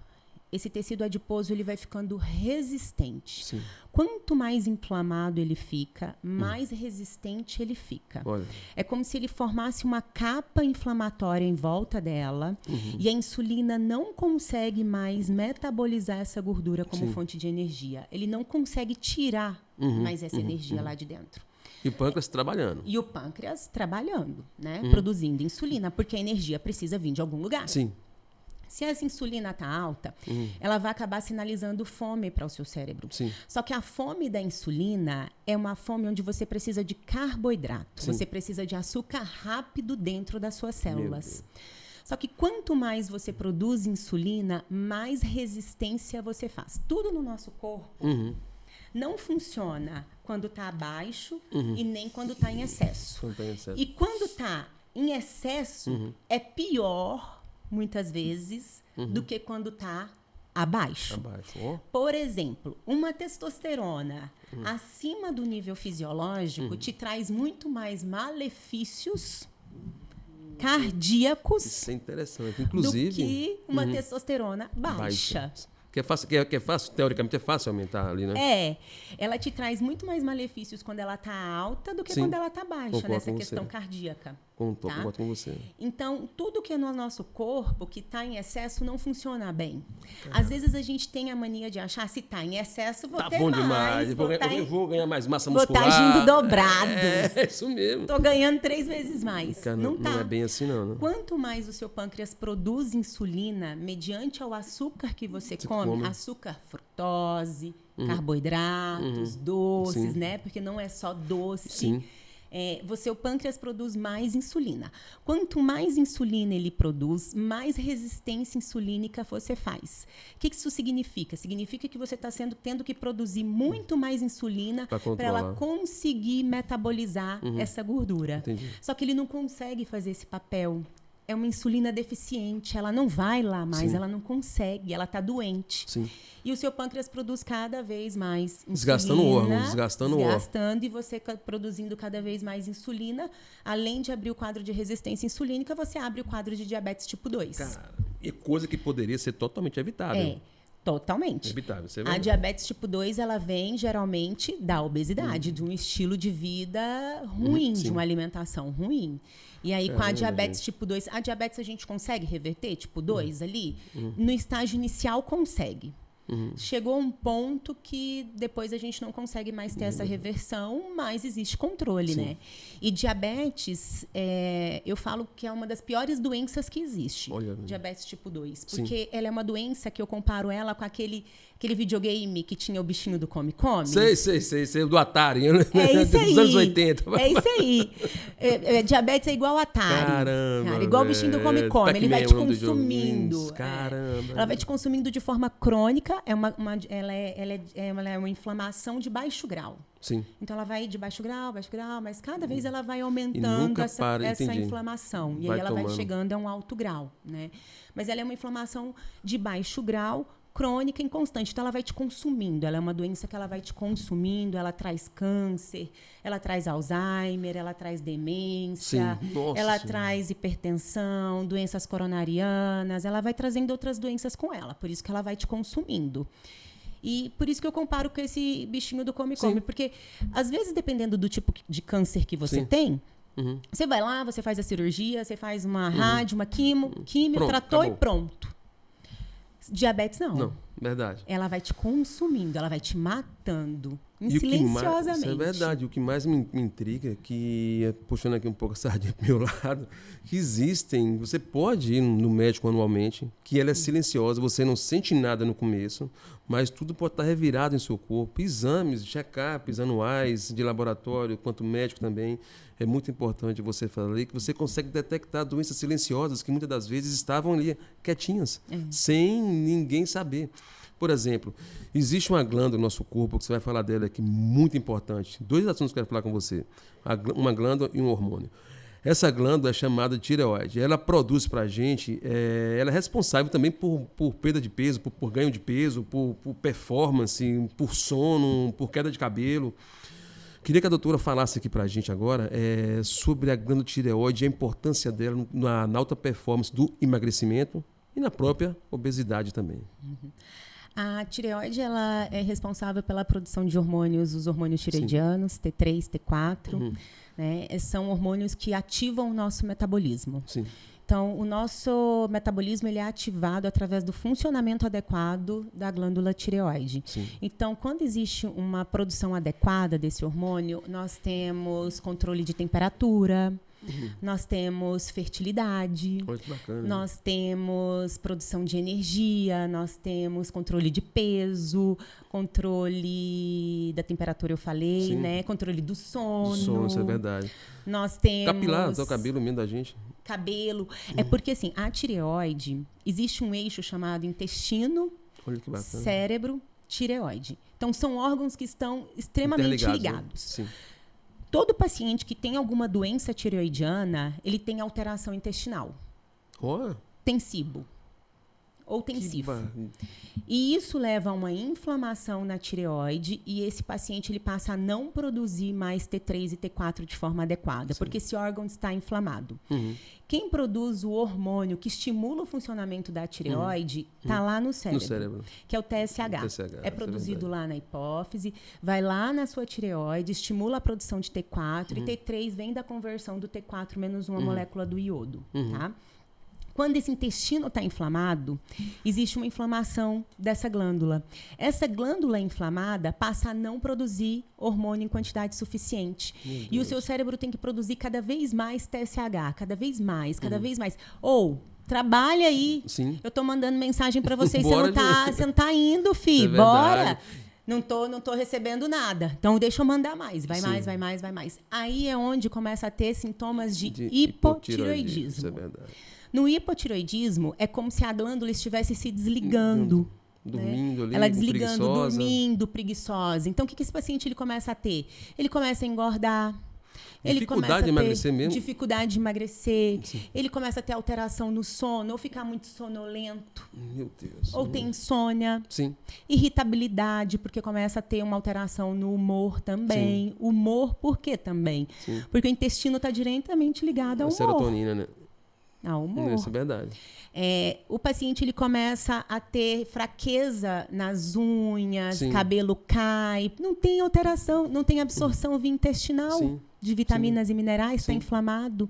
esse tecido adiposo ele vai ficando resistente. Sim. Quanto mais inflamado ele fica, mais resistente ele fica. Olha. É como se ele formasse uma capa inflamatória em volta dela e a insulina não consegue mais metabolizar essa gordura como fonte de energia. Ele não consegue tirar mais essa energia lá de dentro. E o pâncreas trabalhando. E o pâncreas trabalhando, né? Produzindo insulina, porque a energia precisa vir de algum lugar. Sim. Se essa insulina está alta, ela vai acabar sinalizando fome para o seu cérebro. Sim. Só que a fome da insulina é uma fome onde você precisa de carboidrato. Sim. Você precisa de açúcar rápido dentro das suas células. Só que quanto mais você produz insulina, mais resistência você faz. Tudo no nosso corpo não funciona quando está abaixo e nem quando está em excesso. Quando tá em excesso. E quando está em excesso, é pior muitas vezes, do que quando está abaixo. Oh. Por exemplo, uma testosterona acima do nível fisiológico te traz muito mais malefícios cardíacos Isso é interessante. Inclusive, do que uma testosterona baixa. Que é fácil, teoricamente é fácil aumentar ali, né? É, ela te traz muito mais malefícios quando ela está alta do que quando ela está baixa, Concordo nessa com questão você. cardíaca. Concordo com você. Então, tudo que é no nosso corpo, que está em excesso, não funciona bem. Às vezes a gente tem a mania de achar, se está em excesso, vou Tá ter bom mais. demais. Eu vou ganhar mais massa Vou muscular. estar agindo dobrado. É isso mesmo. Estou ganhando 3 vezes mais. Cara, não tá. Não é bem assim, não. Né? Quanto mais o seu pâncreas produz insulina, mediante ao açúcar que você come, açúcar, frutose, carboidratos, doces, né? Porque não é só doce. Sim. O pâncreas produz mais insulina. Quanto mais insulina ele produz, mais resistência insulínica você faz. O que isso significa? Significa que você está tendo que produzir muito mais insulina para ela conseguir metabolizar essa gordura. Entendi. Só que ele não consegue fazer esse papel. É uma insulina deficiente, ela não vai lá mais, ela não consegue, ela está doente. Sim. E o seu pâncreas produz cada vez mais insulina. Desgastando o órgão, desgastando o órgão. E você produzindo cada vez mais insulina, além de abrir o quadro de resistência insulínica, você abre o quadro de diabetes tipo 2. Cara, e coisa que poderia ser totalmente evitável. Totalmente. Evitável, você a diabetes tipo 2, ela vem geralmente da obesidade, de um estilo de vida ruim, de uma alimentação ruim. E aí, com a diabetes tipo 2, a diabetes a gente consegue reverter, tipo 2 ali? No estágio inicial, consegue. Chegou um ponto que depois a gente não consegue mais ter essa reversão, mas existe controle, né? E diabetes, eu falo que é uma das piores doenças que existe. Diabetes tipo 2. Porque ela é uma doença que eu comparo ela com aquele videogame que tinha o bichinho do Come-Come. Sei, do Atari. É isso aí. Dos anos 80. É isso aí. Diabetes é igual Atari. Caramba. Cara, igual o bichinho do Come-Come. Ele vai te consumindo. Caramba. Ela vai te consumindo de forma crônica. Ela é uma inflamação de baixo grau. Sim. Então ela vai de baixo grau, mas cada vez ela vai aumentando essa inflamação. E aí ela vai chegando a um alto grau, né? Mas ela é uma inflamação de baixo grau, crônica e constante. Então, ela vai te consumindo. Ela é uma doença que ela vai te consumindo. Ela traz câncer, ela traz Alzheimer, ela traz demência, ela traz hipertensão, doenças coronarianas. Ela vai trazendo outras doenças com ela. Por isso que ela vai te consumindo. E por isso que eu comparo com esse bichinho do come-come. Porque, às vezes, dependendo do tipo de câncer que você tem, você vai lá, você faz a cirurgia, você faz uma rádio, uma químio, pronto, tratou acabou. E pronto. Diabetes Não, verdade. Ela vai te consumindo, ela vai te matando silenciosamente. Isso é verdade. O que mais me intriga, que puxando aqui um pouco a sardinha pro meu lado, que existem, você pode ir no médico anualmente, que ela é silenciosa, você não sente nada no começo, mas tudo pode estar revirado em seu corpo. Exames, check-ups anuais de laboratório, quanto médico também. É muito importante você falar que você consegue detectar doenças silenciosas que muitas das vezes estavam ali quietinhas, sem ninguém saber. Por exemplo, existe uma glândula no nosso corpo, que você vai falar dela aqui, muito importante. 2 assuntos que eu quero falar com você. Uma glândula e um hormônio. Essa glândula é chamada de tireoide. Ela produz para a gente, ela é responsável também por perda de peso, por ganho de peso, por performance, por sono, por queda de cabelo. Queria que a doutora falasse aqui para a gente agora sobre a glândula tireoide e a importância dela na alta performance do emagrecimento e na própria obesidade também. A tireoide ela é responsável pela produção de hormônios, os hormônios tireoidianos, T3, T4. Né? São hormônios que ativam o nosso metabolismo. Sim. Então, o nosso metabolismo ele é ativado através do funcionamento adequado da glândula tireoide. Sim. Então, quando existe uma produção adequada desse hormônio, nós temos controle de temperatura, nós temos fertilidade, Olha que bacana, nós temos produção de energia, nós temos controle de peso, controle da temperatura, eu falei, né? Controle do sono. Do sono, isso é verdade. Nós temos... Capilar, até o cabelo mesmo da gente. Cabelo. É porque, assim, a tireoide, existe um eixo chamado intestino, cérebro, tireoide. Então, são órgãos que estão extremamente ligados. Sim. Todo paciente que tem alguma doença tireoidiana, ele tem alteração intestinal. Tem SIBO. Ou tem SIFO. E isso leva a uma inflamação na tireoide e esse paciente ele passa a não produzir mais T3 e T4 de forma adequada, porque esse órgão está inflamado. Quem produz o hormônio que estimula o funcionamento da tireoide está lá no cérebro, que é o TSH. É produzido lá na hipófise, vai lá na sua tireoide, estimula a produção de T4 e T3 vem da conversão do T4 menos uma molécula do iodo, tá? Quando esse intestino está inflamado, existe uma inflamação dessa glândula. Essa glândula inflamada passa a não produzir hormônio em quantidade suficiente. E o seu cérebro tem que produzir cada vez mais TSH, cada vez mais. Ou, trabalha aí. Sim. Eu estou mandando mensagem para vocês, você não tá indo, filho. Bora. Não tô recebendo nada. Então, deixa eu mandar mais. Vai mais. Aí é onde começa a ter sintomas de hipotireoidismo. Isso é verdade. No hipotireoidismo, é como se a glândula estivesse se desligando. Dormindo ali, ela desligando, dormindo, preguiçosa. Então, o que esse paciente ele começa a ter? Ele começa a engordar. Ele começa a ter de emagrecer mesmo? Dificuldade de emagrecer. Sim. Ele começa a ter alteração no sono, ou ficar muito sonolento. Meu Deus. Ou tem insônia. Sim. Irritabilidade, porque começa a ter uma alteração no humor também. Sim. Humor, por quê também? Sim. Porque o intestino está diretamente ligado ao humor. Serotonina, né? Ao humor. Isso é verdade. O paciente ele começa a ter fraqueza nas unhas, cabelo cai, não tem alteração, não tem absorção via intestinal de vitaminas e minerais, está inflamado.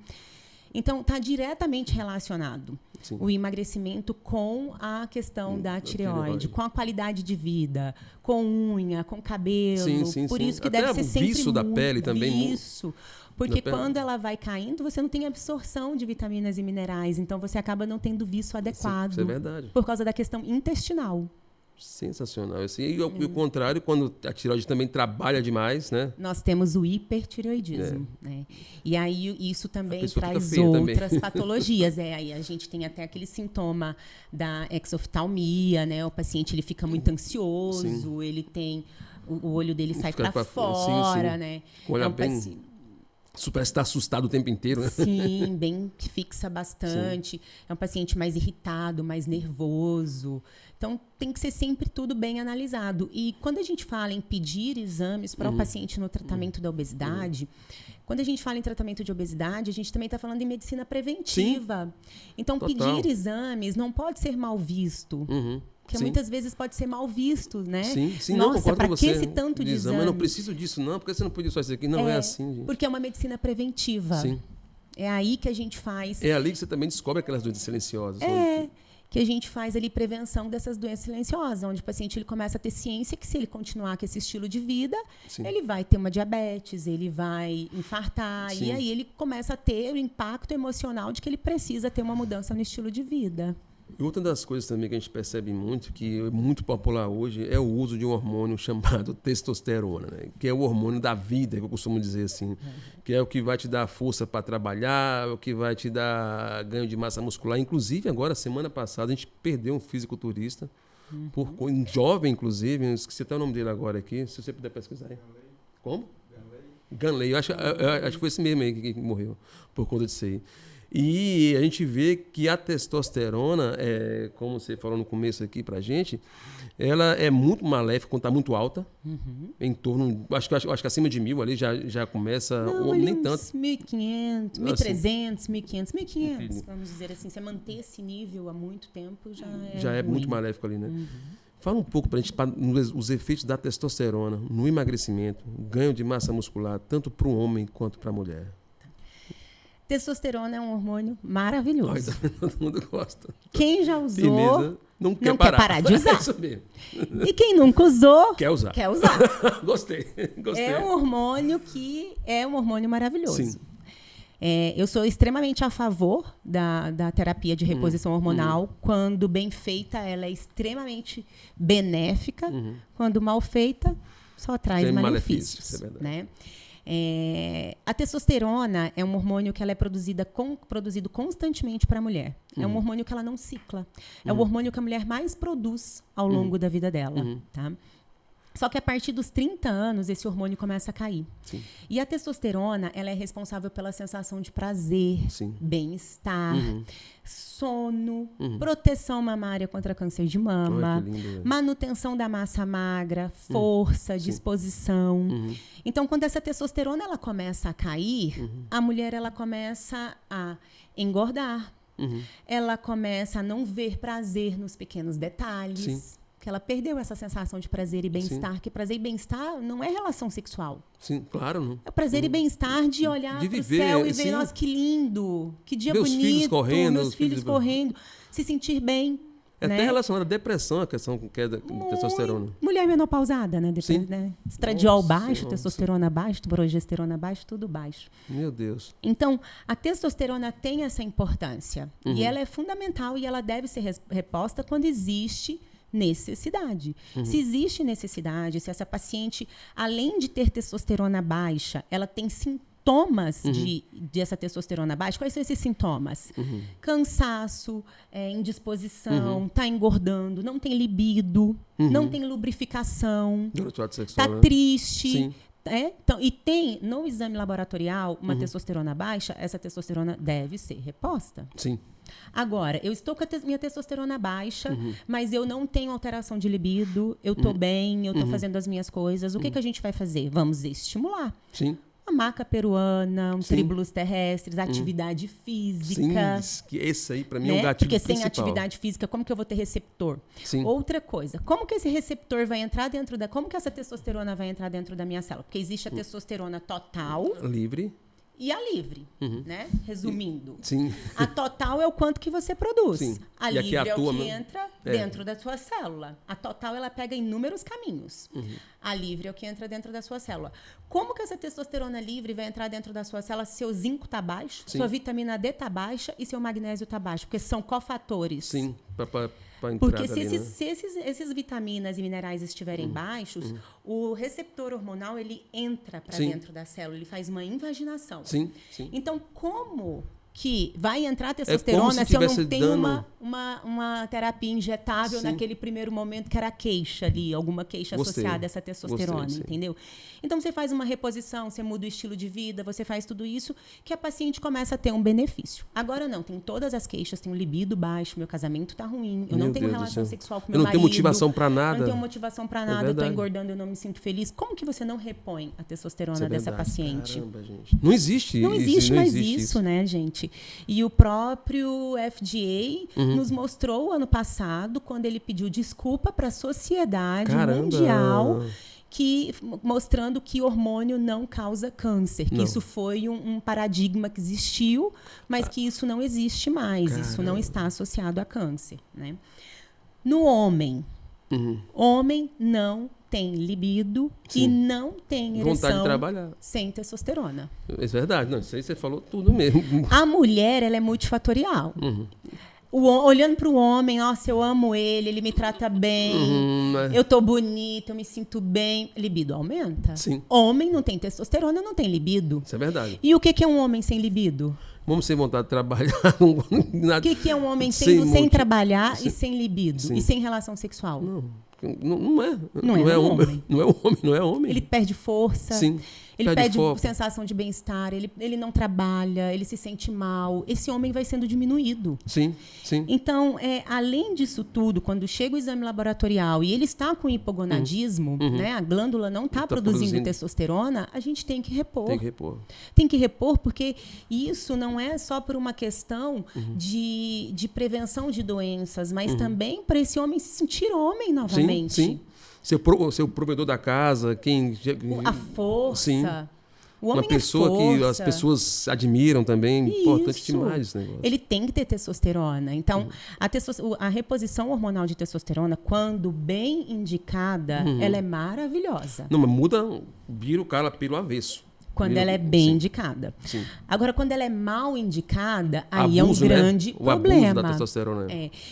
Então, está diretamente relacionado o emagrecimento com a questão da tireoide, com a qualidade de vida, com unha, com cabelo. Por isso que deve ser sempre viço da pele também. Isso. Porque quando ela vai caindo, você não tem absorção de vitaminas e minerais. Então, você acaba não tendo viço adequado. Isso é verdade. Por causa da questão intestinal. Sensacional. E o contrário, quando a tireoide também trabalha demais, né? Nós temos o hipertireoidismo. Né? E aí, isso também traz outras patologias. Aí a gente tem até aquele sintoma da exoftalmia, né? O paciente ele fica muito ansioso, ele tem... O olho dele sai para fora, né? Olha bem... Parece estar assustado o tempo inteiro, né? Sim, bem que fixa bastante. É um paciente mais irritado, mais nervoso. Então, tem que ser sempre tudo bem analisado. E quando a gente fala em pedir exames para o paciente no tratamento da obesidade, quando a gente fala em tratamento de obesidade, a gente também está falando em medicina preventiva. Então, pedir exames não pode ser mal visto. Porque muitas vezes pode ser mal visto, né? Nossa, para que esse tanto de exame? Eu não preciso disso, não. Porque você não pediu só isso aqui? Não é assim, gente. Porque é uma medicina preventiva. Sim. É aí que a gente faz... É ali que você também descobre aquelas doenças silenciosas. Que a gente faz ali prevenção dessas doenças silenciosas, onde o paciente ele começa a ter ciência que se ele continuar com esse estilo de vida, ele vai ter uma diabetes, ele vai infartar, e aí ele começa a ter o impacto emocional de que ele precisa ter uma mudança no estilo de vida. E outra das coisas também que a gente percebe muito, que é muito popular hoje, é o uso de um hormônio chamado testosterona, né? Que é o hormônio da vida, que eu costumo dizer assim, que é o que vai te dar força para trabalhar, o que vai te dar ganho de massa muscular. Inclusive, agora, semana passada, a gente perdeu um fisiculturista, um jovem, inclusive, eu esqueci até o nome dele agora aqui, se você puder pesquisar aí. Como? Ganley. Eu acho que foi esse mesmo aí que morreu, por conta disso aí. E a gente vê que a testosterona, como você falou no começo aqui pra gente, ela é muito maléfica quando está muito alta, em torno, acho que acima de 1.000 ali já começa, Não, nem uns tanto. 1.500, 1.300, 1.500, vamos dizer assim. Você manter esse nível há muito tempo já é ruim. muito maléfico ali, né? Fala um pouco pra gente, os efeitos da testosterona no emagrecimento, ganho de massa muscular, tanto para o homem quanto para a mulher. Testosterona é um hormônio maravilhoso. Todo mundo gosta. Quem já usou, Firmeza, não quer parar de usar. É isso mesmo. E quem nunca usou, Quer usar. Gostei. É um hormônio que é um hormônio maravilhoso. Sim. Eu sou extremamente a favor da terapia de reposição hormonal. Quando bem feita, ela é extremamente benéfica. Quando mal feita, só traz malefícios. É verdade. Né? A testosterona é um hormônio que ela é produzido constantemente para a mulher. É um hormônio que ela não cicla. É o hormônio que a mulher mais produz ao longo da vida dela. Tá? Só que a partir dos 30 anos, esse hormônio começa a cair. Sim. E a testosterona, ela é responsável pela sensação de prazer, bem-estar, sono, proteção mamária contra câncer de mama, manutenção da massa magra, força, disposição. Então, quando essa testosterona ela começa a cair, a mulher ela começa a engordar. Ela começa a não ver prazer nos pequenos detalhes. Sim. Que ela perdeu essa sensação de prazer e bem-estar, que prazer e bem-estar não é relação sexual. Sim, claro. Não. É o prazer e bem-estar de olhar para o céu e ver, nossa, que lindo, que dia meus bonito, filhos correndo, meus filhos correndo, se sentir bem. É né? até relacionada à depressão, a questão que é da testosterona. Mulher menopausada, né? Depois, né? Estradiol baixo, Senhora, testosterona baixo, progesterona baixo, tudo baixo. Meu Deus. Então, a testosterona tem essa importância. E ela é fundamental e ela deve ser reposta quando existe necessidade. Se existe necessidade, se essa paciente, além de ter testosterona baixa, ela tem sintomas dessa testosterona baixa, quais são esses sintomas? Cansaço, indisposição, tá engordando, não tem libido, não tem lubrificação, tá triste. Sim. Então, e tem no exame laboratorial uma testosterona baixa, essa testosterona deve ser reposta. Sim. Agora, eu estou com a minha testosterona baixa, mas eu não tenho alteração de libido, eu estou bem, eu estou fazendo as minhas coisas. O que a gente vai fazer? Vamos estimular. Sim. Uma maca peruana, tribulus terrestres, atividade física. Sim, que esse aí para mim é um gatilho Porque principal. sem atividade física, como que eu vou ter receptor? Sim. Outra coisa, como que esse receptor vai entrar dentro da... Como que essa testosterona vai entrar dentro da minha célula? Porque existe a testosterona total... Livre. E a livre, né? Resumindo. Sim. A total é o quanto que você produz. Sim. A E livre aqui é o atua, que né? entra dentro da sua célula. A total, ela pega inúmeros caminhos. A livre é o que entra dentro da sua célula. Como que essa testosterona livre vai entrar dentro da sua célula se seu zinco está baixo, sua vitamina D está baixa e seu magnésio está baixo? Porque são cofatores. Sim, para Porque se, ali, esses vitaminas e minerais estiverem baixos, o receptor hormonal ele entra para dentro da célula, ele faz uma invaginação. Sim. Então, como que vai entrar testosterona se eu não tenho uma terapia injetável naquele primeiro momento que era a queixa ali, alguma queixa associada a essa testosterona, entendeu? Então, você faz uma reposição, você muda o estilo de vida, você faz tudo isso que a paciente começa a ter um benefício. Agora não, tem todas as queixas, tem um libido baixo, meu casamento tá ruim, eu não tenho relação sexual com meu marido. Eu não tenho motivação para nada. Eu não tenho motivação para nada, eu tô engordando, eu não me sinto feliz. Como que você não repõe a testosterona dessa paciente? Caramba, gente. Não existe mais isso, né, gente? E o próprio FDA nos mostrou ano passado, quando ele pediu desculpa para a sociedade mundial, mostrando que hormônio não causa câncer, que isso foi um paradigma que existiu, mas que isso não existe mais, isso não está associado a câncer, né? No homem, homem não tem libido e não tem ereção vontade de trabalhar sem testosterona. É verdade, não, isso aí você falou tudo mesmo. A mulher, ela é multifatorial. Olhando para o homem, nossa, eu amo ele me trata bem, eu tô bonita, eu me sinto bem. Libido aumenta. Sim. Homem não tem testosterona, não tem libido. Isso é verdade. E o que é um homem sem libido? Vamos sem vontade de trabalhar. O que é um homem sem trabalhar e sem libido? E sem relação sexual? Não é. Não é homem. Não é homem. Ele perde força. Sim. ele pede sensação de bem-estar, ele não trabalha, ele se sente mal. Esse homem vai sendo diminuído. Sim. Então, além disso tudo, quando chega o exame laboratorial e ele está com hipogonadismo, né, a glândula não está produzindo testosterona, a gente tem que repor. Tem que repor porque isso não é só por uma questão de prevenção de doenças, mas também para esse homem se sentir homem novamente. Sim. Seu provedor da casa, a força. Sim. O homem uma pessoa que as pessoas admiram também. Isso. Importante demais esse negócio. Ele tem que ter testosterona. Então, a reposição hormonal de testosterona, quando bem indicada, ela é maravilhosa. Não, mas vira o cara pelo avesso. Quando ela é bem indicada. Sim. Agora, quando ela é mal indicada, aí abuso, é um grande problema. Abuso da testosterona.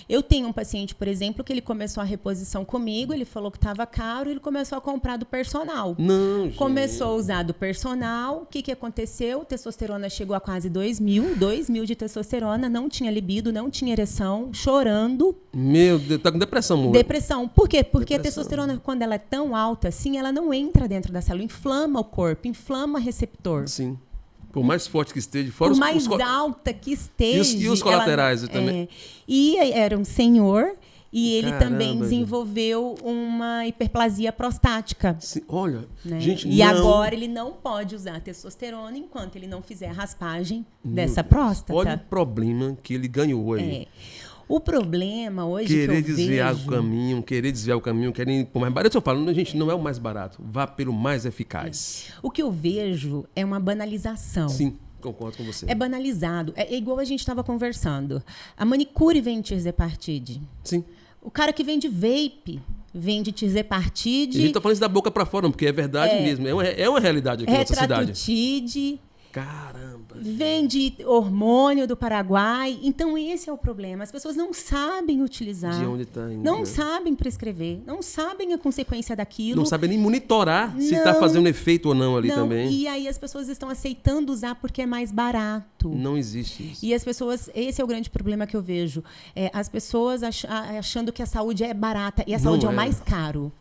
Eu tenho um paciente, por exemplo, que ele começou a reposição comigo, ele falou que estava caro, ele começou a comprar do personal. Não, começou a usar do personal, o que aconteceu? Testosterona chegou a quase 2.000 de testosterona, não tinha libido, não tinha ereção, chorando. Meu Deus, tá com depressão, amor. Depressão. Por quê? Porque a testosterona, quando ela é tão alta assim, ela não entra dentro da célula, inflama o corpo, inflama a receptor. Sim. Por mais forte que esteja, fora por mais alta que esteja. E os colaterais também. E era um senhor e ele também desenvolveu uma hiperplasia prostática. Sim, olha, né? gente, e agora ele não pode usar testosterona enquanto ele não fizer a raspagem dessa próstata. Olha o problema que ele ganhou aí. O problema hoje querer que eu desviar vejo... querer desviar o caminho, querer ir por mais barato. Eu falo, gente, não é o mais barato. Vá pelo mais eficaz. O que eu vejo é uma banalização. Sim, concordo com você. É banalizado. É igual a gente estava conversando. A manicure vende tirzepatide. Sim. O cara que vende vape vende tirzepatide. E a gente tá falando isso da boca para fora, porque é verdade mesmo. É uma realidade aqui na nossa cidade. Retratutide. Caramba. Vende hormônio do Paraguai. Então, esse é o problema. As pessoas não sabem utilizar. De onde está indo. Não sabem prescrever. Não sabem a consequência daquilo. Não sabem nem monitorar se está fazendo efeito ou não ali também. E aí as pessoas estão aceitando usar porque é mais barato. Não existe isso. E as pessoas... Esse é o grande problema que eu vejo. As pessoas achando que a saúde é barata. E a saúde é o mais caro.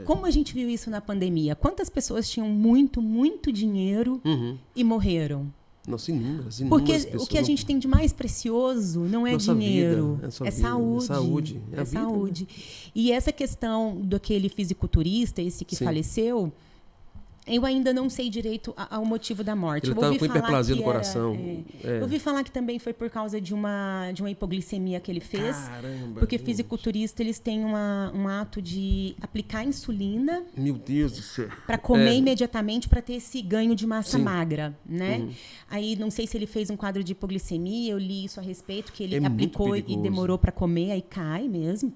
Como a gente viu isso na pandemia? Quantas pessoas tinham muito, muito dinheiro e morreram? Nossa, inúmeras Porque pessoas. O que a gente tem de mais precioso não é dinheiro, é saúde. É saúde. E essa questão daquele fisiculturista, esse que faleceu, eu ainda não sei direito ao motivo da morte. Ele estava com hiperplasia do coração. Eu ouvi falar que também foi por causa de uma hipoglicemia que ele fez. Caramba. Porque fisiculturistas, eles têm um ato de aplicar insulina. Meu Deus do céu. Para comer imediatamente, para ter esse ganho de massa magra, né? Aí, não sei se ele fez um quadro de hipoglicemia, eu li isso a respeito, que ele aplicou e demorou para comer, aí cai mesmo.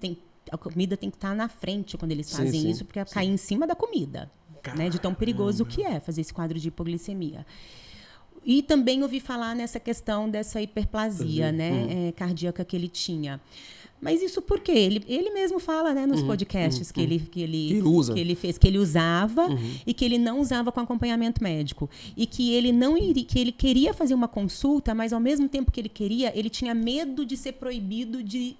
A comida tem que estar na frente quando eles fazem isso, porque cai em cima da comida. Né, de tão perigoso que é fazer esse quadro de hipoglicemia. E também ouvi falar nessa questão dessa hiperplasia cardíaca que ele tinha. Mas isso por quê? Ele mesmo fala, né, nos podcasts que ele fez, que ele usava e que ele não usava com acompanhamento médico. E que que ele queria fazer uma consulta, mas ao mesmo tempo que ele queria, ele tinha medo de ser proibido de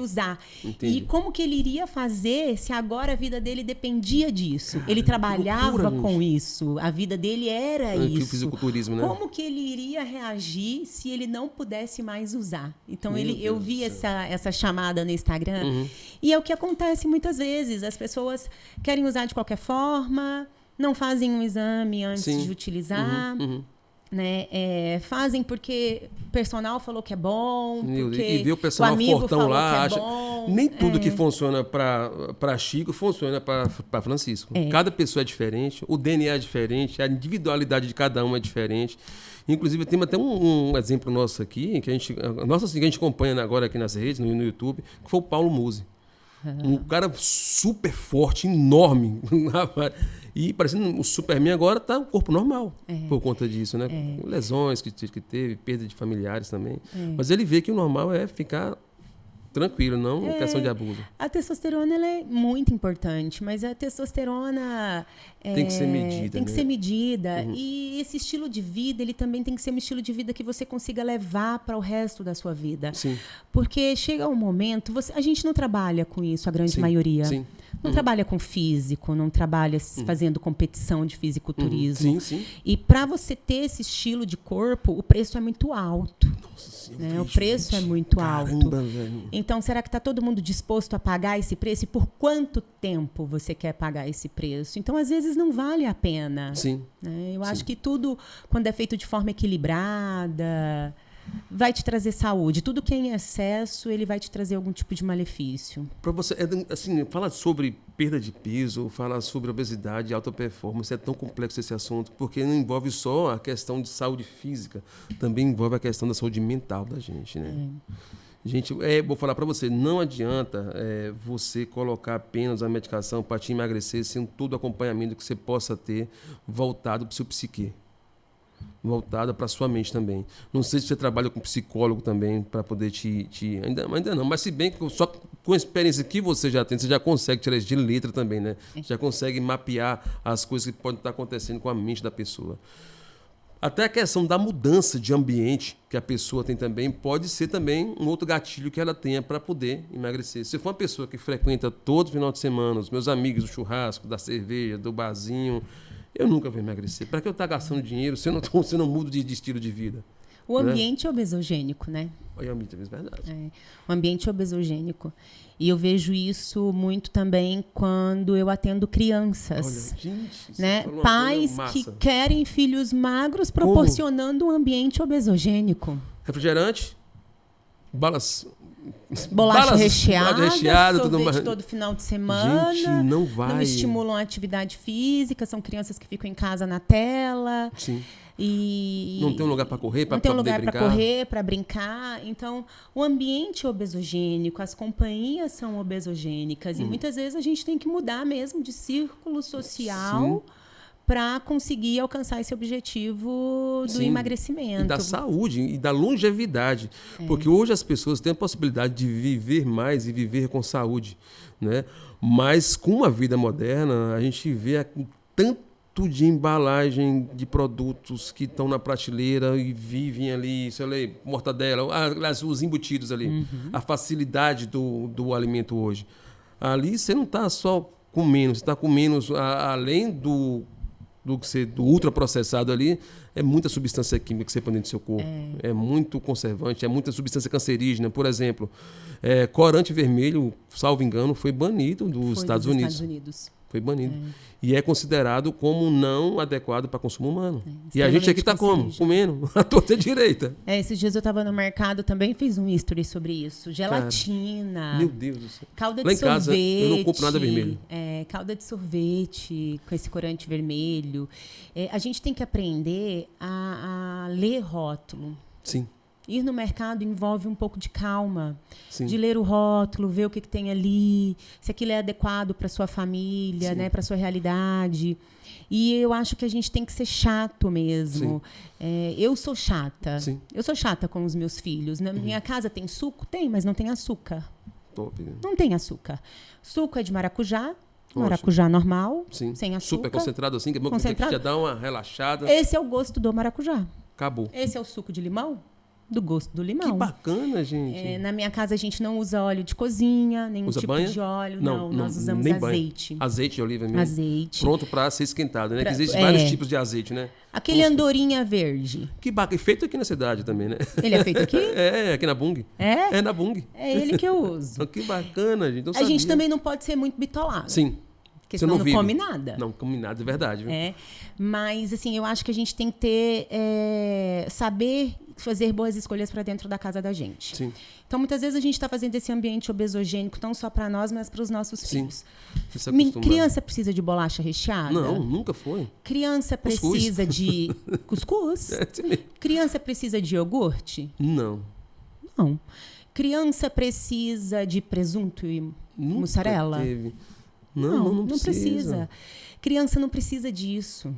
usar. E como que ele iria fazer se agora a vida dele dependia disso? Caramba, ele trabalhava com isso. A vida dele era isso. O fisiculturismo, né? Como que ele iria reagir se ele não pudesse mais usar? Então, eu vi essa chamada no Instagram. E é o que acontece muitas vezes. As pessoas querem usar de qualquer forma, não fazem um exame antes de utilizar. Né? Fazem porque o personal falou que é bom, e vê o personal fortão lá, acha. Nem tudo que funciona para Chico funciona para Francisco. Cada pessoa é diferente, o DNA é diferente, a individualidade de cada um é diferente. Inclusive, tem até um exemplo nosso aqui, que a gente acompanha agora aqui nas redes, no YouTube, que foi o Paulo Musi. Um cara super forte, enorme. E parecendo o Superman agora está um corpo normal por conta disso, né? Lesões que teve, perda de familiares também. Mas ele vê que o normal é ficar tranquilo, não questão de abuso. A testosterona ela é muito importante, mas a testosterona tem que ser medida. Tem que ser medida. E esse estilo de vida, ele também tem que ser um estilo de vida que você consiga levar para o resto da sua vida. Sim. Porque chega um momento, a gente não trabalha com isso, a grande maioria. Sim. não trabalha com físico, não trabalha fazendo competição de fisiculturismo. Sim, sim. E para você ter esse estilo de corpo, o preço é muito alto. Nossa, Né? O preço é muito alto. Velho. Então, será que está todo mundo disposto a pagar esse preço? E por quanto tempo você quer pagar esse preço? Então, às vezes, não vale a pena. Sim. Né? Eu acho que tudo, quando é feito de forma equilibrada, vai te trazer saúde. Tudo que é em excesso, ele vai te trazer algum tipo de malefício. Para você, assim, fala sobre perda de peso, fala sobre obesidade, alta performance, é tão complexo esse assunto, porque não envolve só a questão de saúde física, também envolve a questão da saúde mental da gente, né? Gente, vou falar para você, não adianta você colocar apenas a medicação para te emagrecer sem todo o acompanhamento que você possa ter voltado para o seu psique. Voltada para sua mente também. Não sei se você trabalha com psicólogo também para poder ainda não, mas se bem que só com a experiência que você já tem, você já consegue tirar isso de letra também, né? Já consegue mapear as coisas que podem estar acontecendo com a mente da pessoa. Até a questão da mudança de ambiente que a pessoa tem também pode ser também um outro gatilho que ela tenha para poder emagrecer. Se for uma pessoa que frequenta todo final de semana, os meus amigos, do churrasco, da cerveja, do barzinho, eu nunca vou emagrecer. Para que eu estar gastando dinheiro se eu não mudo de estilo de vida? O ambiente é obesogênico, né? O ambiente é verdade. O ambiente é obesogênico. E eu vejo isso muito também quando eu atendo crianças. Olha, gente, né? Pais que querem filhos magros proporcionando um ambiente obesogênico. Refrigerante, bolacha recheada, sorvete tudo mais. todo final de semana. Gente, não vai. Não estimulam a atividade física, são crianças que ficam em casa na tela. Sim. E não tem um lugar para correr, para não tem um lugar para correr, para brincar. Então, o ambiente é obesogênico, as companhias são obesogênicas. E muitas vezes a gente tem que mudar mesmo de círculo social para conseguir alcançar esse objetivo do emagrecimento. E da saúde e da longevidade. Porque hoje as pessoas têm a possibilidade de viver mais e viver com saúde, né? Mas com a vida moderna, a gente vê tanto de embalagem de produtos que estão na prateleira e vivem ali, sei lá, mortadela, os embutidos ali, a facilidade do alimento hoje. Ali você não está só comendo, você está comendo além do ultraprocessado ali, é muita substância química que você põe dentro do seu corpo. É muito conservante, é muita substância cancerígena. Por exemplo, corante vermelho, salvo engano, foi banido dos Estados Unidos. Foi banido. E é considerado como não adequado para consumo humano. E a gente aqui está como? Comendo, à torta direita. Esses dias eu estava no mercado, também fiz um history sobre isso. Gelatina. Cara, meu Deus do céu. Calda lá de sorvete. Casa, eu não compro nada vermelho. Calda de sorvete com esse corante vermelho. A gente tem que aprender a ler rótulo. Sim. Ir no mercado envolve um pouco de calma, Sim. de ler o rótulo, ver o que tem ali, se aquilo é adequado para sua família, né, para sua realidade. E eu acho que a gente tem que ser chato mesmo. Eu sou chata. Sim. Eu sou chata com os meus filhos. Na minha casa tem suco? Tem, mas não tem açúcar. Top. Não tem açúcar. Suco é de maracujá. Maracujá normal, sem açúcar. Super concentrado assim, que é bom que já dá uma relaxada. Esse é o gosto do maracujá. Acabou. Esse é o suco de limão? Do gosto do limão. Que bacana, gente. Na minha casa a gente não usa óleo de cozinha, nenhum tipo banha? de óleo. Não, nós usamos nem azeite. Banha. Azeite de oliva mesmo? Azeite. Pronto para ser esquentado, né? Que existem vários tipos de azeite, né? Aquele andorinha verde. Que bacana. Feito aqui na cidade também, né? Ele é feito aqui? Aqui na Bung. É na Bung. É ele que eu uso. Que bacana, gente. A gente também não pode ser muito bitolado. Sim. Porque senão não come nada. Não come nada, é verdade. Viu? Mas, assim, eu acho que a gente tem que ter... saber fazer boas escolhas para dentro da casa da gente. Sim. Então, muitas vezes a gente está fazendo esse ambiente obesogênico não só para nós, mas para os nossos filhos. Criança precisa de bolacha recheada? Não, nunca foi. Criança precisa de cuscuz? Criança precisa de iogurte? Não. Criança precisa de presunto e mussarela? Teve. Não precisa. Criança não precisa disso.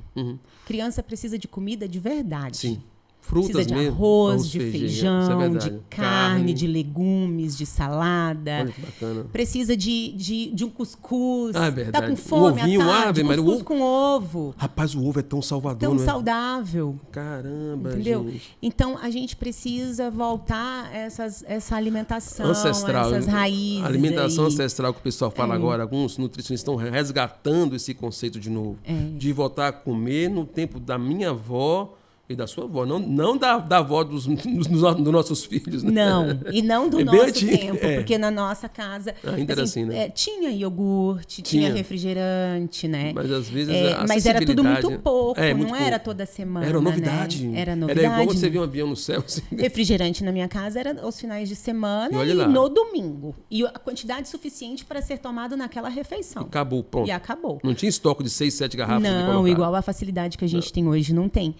Criança precisa de comida de verdade. Sim. Frutas precisa de mesmo, arroz, de feijão, feijão, isso é de verdade. carne, de legumes, de salada. Olha que bacana. Precisa de um cuscuz. Ah, é verdade. Tá com fome Um ovinho, à tarde? ave, mas o Cuscuz ovo- com ovo. Rapaz, o ovo é tão salvador, Tão não é? saudável. Caramba, Entendeu? gente. Então, a gente precisa voltar essa alimentação, Ancestral. essas raízes. A alimentação aí. ancestral que o pessoal fala agora, alguns nutricionistas estão resgatando esse conceito de novo. De voltar a comer no tempo da minha avó e da sua avó. Não da avó dos nossos filhos. Né? Não, e não do É bem nosso antigo, tempo, porque na nossa casa Ainda era assim, né? tinha iogurte, tinha refrigerante, né? Mas às vezes mas era tudo muito acessibilidade- pouco, muito não era pouco. toda semana. Era novidade. Né? Era novidade. Era igual você ver um avião no céu. Assim. Refrigerante na minha casa era aos finais de semana E olha e lá. no domingo. E a quantidade suficiente para ser tomado naquela refeição. Acabou, pronto. E acabou. Não tinha estoque de 6, 7 garrafas. de Não, colocar. igual a facilidade que a gente tem hoje, não tem.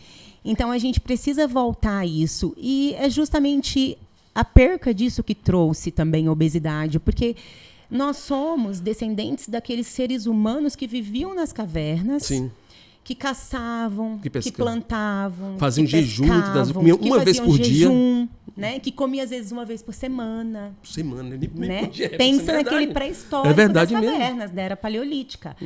Então, a gente precisa voltar a isso. E é justamente a perca disso que trouxe também a obesidade, porque nós somos descendentes daqueles seres humanos que viviam nas cavernas, Sim. que caçavam, Que que pescavam. plantavam, Faziam que jejum, muitas vezes, pescavam, comiam que uma vez faziam por dia. jejum, né? Que comia às vezes uma vez por semana. Semana, nem Né? podia, Pensa isso é naquele verdade. pré-histórico É verdade das mesmo. cavernas, da era paleolítica.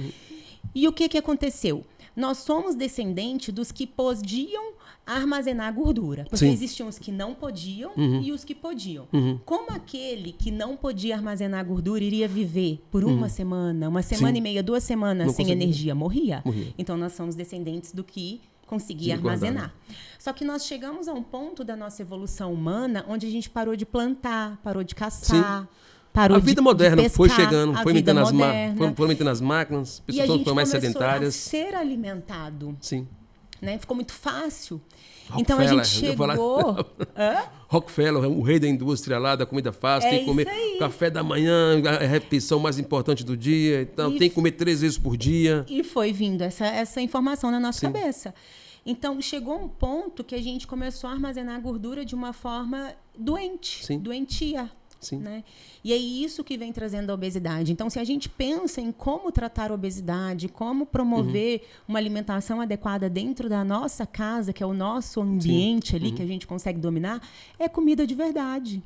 E o que aconteceu? Nós somos descendentes dos que podiam armazenar gordura. Porque Sim. existiam os que não podiam e os que podiam. Como aquele que não podia armazenar gordura iria viver por uma semana Sim. e meia, 2 semanas Não sem conseguia. energia? Morria. Morria. Então, nós somos descendentes do que conseguia Tinha que guardar, armazenar. Só que nós chegamos a um ponto da nossa evolução humana onde a gente parou de plantar, parou de caçar, parou A vida moderna de foi pescar, chegando, a foi vida aumentando moderna. foram aumentando as máquinas, as E a pessoas gente foram mais começou a sedentárias. ser alimentado, Sim. né? Ficou muito fácil. Rockefeller, Então a gente eu ia falar- chegou... Hã? Rockefeller, o rei da indústria lá, da comida fácil, É tem que comer isso aí. café da manhã, a refeição mais importante do dia, então E tem que comer 3 vezes por dia. E foi vindo essa informação na nossa Sim. cabeça. Então, chegou um ponto que a gente começou a armazenar gordura de uma forma doente, Sim. doentia. Sim. Né? E é isso que vem trazendo a obesidade. Então, se a gente pensa em como tratar a obesidade, como promover uma alimentação adequada dentro da nossa casa, que é o nosso ambiente ali, que a gente consegue dominar, é comida de verdade.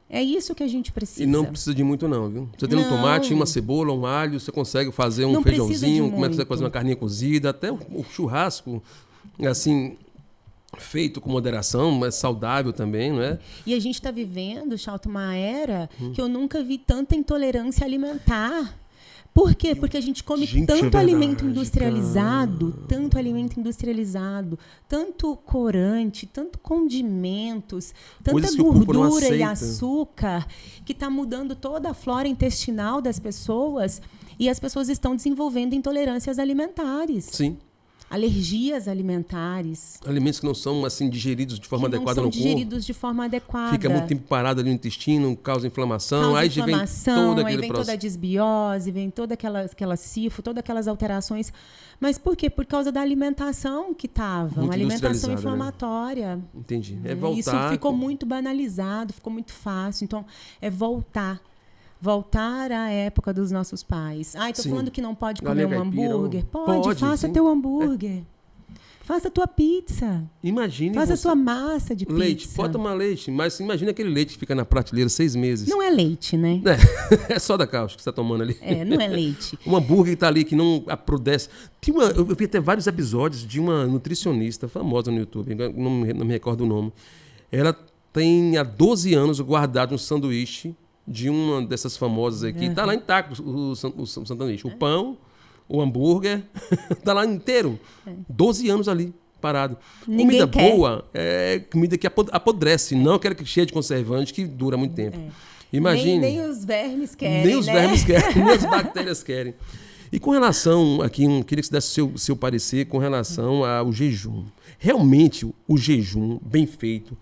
É isso que a gente precisa. E não precisa de muito não, viu? Você tem um Não. tomate, uma cebola, um alho, você consegue fazer um Não precisa de feijãozinho, como é que você muito. fazer uma carninha cozida, até o churrasco, assim, feito com moderação, mas saudável também, não é? E a gente está vivendo, Chalto, uma era que eu nunca vi tanta intolerância alimentar. Por quê? Porque a gente come Gente, é tanto verdade, alimento industrializado, tanto corante, tanto condimentos, tanta Coisas que o corpo não gordura e aceita. açúcar, que está mudando toda a flora intestinal das pessoas e as pessoas estão desenvolvendo intolerâncias alimentares, Sim. alergias alimentares. Alimentos que não são, assim, digeridos de forma que não adequada são no corpo. digeridos de forma adequada. Fica muito tempo parado ali no intestino, causa inflamação. Causa Aí já vem inflamação, todo aí aquele vem toda a processo. desbiose, vem toda aquela cifo, todas aquelas alterações. Mas por quê? Por causa da alimentação que estava, Muito uma alimentação industrializada, né? inflamatória. Entendi. É Isso voltar. ficou muito banalizado, ficou muito fácil. Então, é voltar. Voltar à época dos nossos pais. Ai, tô Sim. falando que não pode Galinha comer um caipira, hambúrguer. Pode, pode, faça sim. teu hambúrguer. Faça tua pizza. Imagine Faça você... sua massa de Leite, pizza. pode tomar leite, mas imagina aquele leite que fica na prateleira 6 meses. Não é leite, né? É só da cáustica que você está tomando ali. É, não é leite. Um hambúrguer que tá ali, que não aprodece. Eu vi até vários episódios de uma nutricionista famosa no YouTube, não me recordo o nome. Ela tem há 12 anos guardado um sanduíche de uma dessas famosas aqui. Tá lá intacto o sanduíche. O pão, o hambúrguer, tá lá inteiro. 12 anos ali, parado. Ninguém Comida quer. boa é comida que apodrece, não aquela que cheia de conservante que dura muito tempo. Imagine. Nem os vermes querem, Nem os né? vermes querem, nem as bactérias querem. E com relação, aqui, queria que você desse seu parecer com relação ao jejum. Realmente, o jejum, bem feito,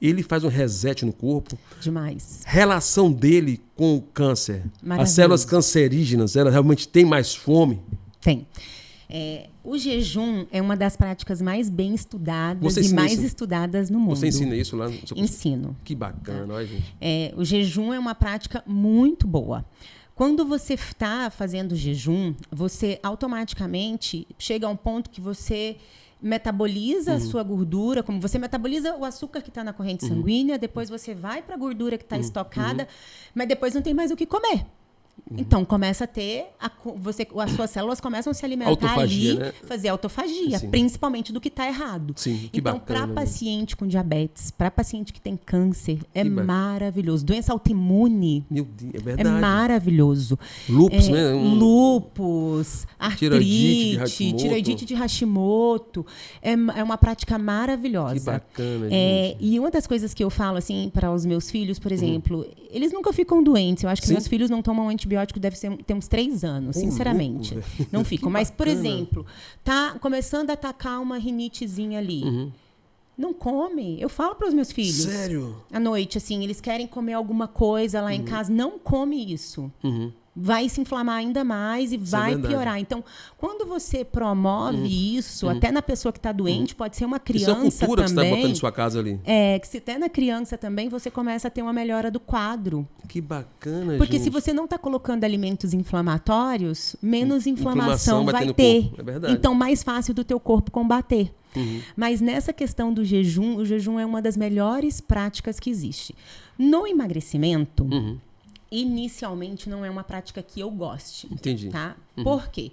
ele faz um reset no corpo. Demais. Relação dele com o câncer. As Maravilhoso. células cancerígenas, elas realmente têm mais fome? Tem. O jejum é uma das práticas mais bem estudadas Você e ensina mais isso? estudadas no mundo. Você ensina isso lá no seu curso? Ensino. Que bacana, olha, gente. O jejum é uma prática muito boa. Quando você está fazendo jejum, você automaticamente chega a um ponto que você metaboliza a sua gordura, como você metaboliza o açúcar que está na corrente sanguínea, depois você vai para a gordura que está estocada, mas depois não tem mais o que comer. Então, começa a ter, as suas células começam a se alimentar autofagia, ali, né? fazer autofagia, Sim. principalmente do que está errado. Sim, que então, para bacana, paciente com diabetes, para paciente que tem câncer, é bacana. maravilhoso. Doença autoimune, Meu Deus, é é verdade. maravilhoso. Lúpus, né? Lúpus, Tiroidite de artrite, Hashimoto. tiroidite de Hashimoto. É uma prática maravilhosa. Que bacana, gente. E uma das coisas que eu falo assim para os meus filhos, por exemplo, eles nunca ficam doentes. Eu acho que Sim. meus filhos não tomam antibiótico, deve ter uns 3 anos, sinceramente. Louco, não ficam. Que Mas, por bacana. exemplo, tá começando a atacar uma rinitezinha ali. Não come. Eu falo para os meus filhos. Sério? À noite, assim, eles querem comer alguma coisa lá em casa. Não come isso. Vai se inflamar ainda mais e vai verdade. piorar. Então, quando você promove isso, até na pessoa que está doente, pode ser uma criança Isso é uma cultura que você está também. botando em sua casa ali. Que se até na criança também, você começa a ter uma melhora do quadro. Que bacana, Porque gente. se você não está colocando alimentos inflamatórios, menos inflamação vai ter vai no ter. corpo, é verdade. Então, mais fácil do teu corpo combater. Mas nessa questão do jejum, o jejum é uma das melhores práticas que existe. No emagrecimento, inicialmente não é uma prática que eu goste. Entendi. Tá? Por quê?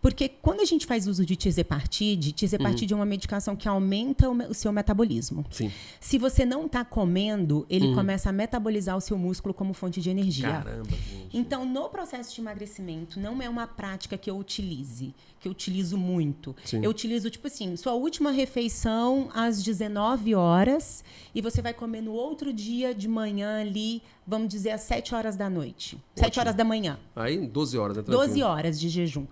Porque quando a gente faz uso de tirzepatide é uma medicação que aumenta o seu metabolismo. Sim. Se você não está comendo, ele começa a metabolizar o seu músculo como fonte de energia. Caramba, gente. Então, no processo de emagrecimento, não é uma prática que eu utilize, que eu utilizo muito. Sim. Eu utilizo, tipo assim, sua última refeição às 19 horas e você vai comer no outro dia de manhã ali, vamos dizer, às 7 horas da noite. 7 horas da manhã. Aí, 12 horas, né? Tranquilo. 12 horas de jejum.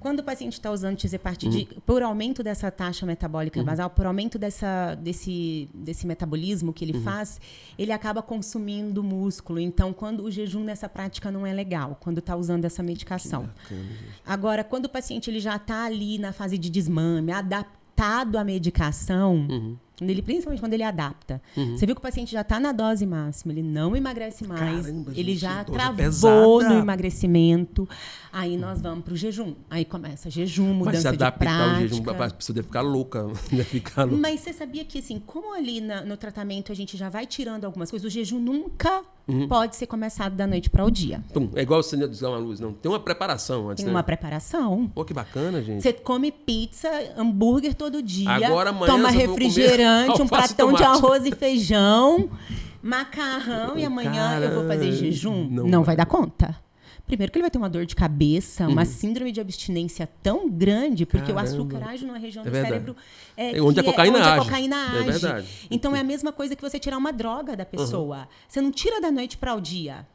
Quando o paciente está usando tirzepatide, por aumento dessa taxa metabólica basal, por aumento desse metabolismo que ele faz, ele acaba consumindo músculo. Então, quando o jejum nessa prática não é legal, quando está usando essa medicação. Bacana, gente. Agora, quando o paciente ele já está ali na fase de desmame, adaptado à medicação, principalmente quando ele adapta. Você viu que o paciente já está na dose máxima, ele não emagrece mais, Caramba, ele gente, já dose travou pesada. no emagrecimento. Aí nós vamos para o jejum. Aí começa jejum, Mas se mudança de adaptar ao prática. jejum, a pessoa deve ficar louca. Deve ficar louca. Mas você sabia que, assim, como ali no tratamento a gente já vai tirando algumas coisas, o jejum nunca pode ser começado da noite para o dia. Pum, é igual você desligar uma luz, não. Tem uma preparação antes, Tem né? uma preparação. Pô, que bacana, gente. Você come pizza, hambúrguer todo dia, Agora, amanhã, toma eu vou comer refrigerante, um alface e pratão de tomate. arroz e feijão, macarrão, e amanhã eu vou fazer jejum? Não vai dar conta. Primeiro que ele vai ter uma dor de cabeça, uma síndrome de abstinência tão grande, porque o açúcar age numa região do verdade. cérebro Onde a cocaína onde a age. cocaína É age. verdade. Então é a mesma coisa que você tirar uma droga da pessoa. Você não tira da noite para o dia.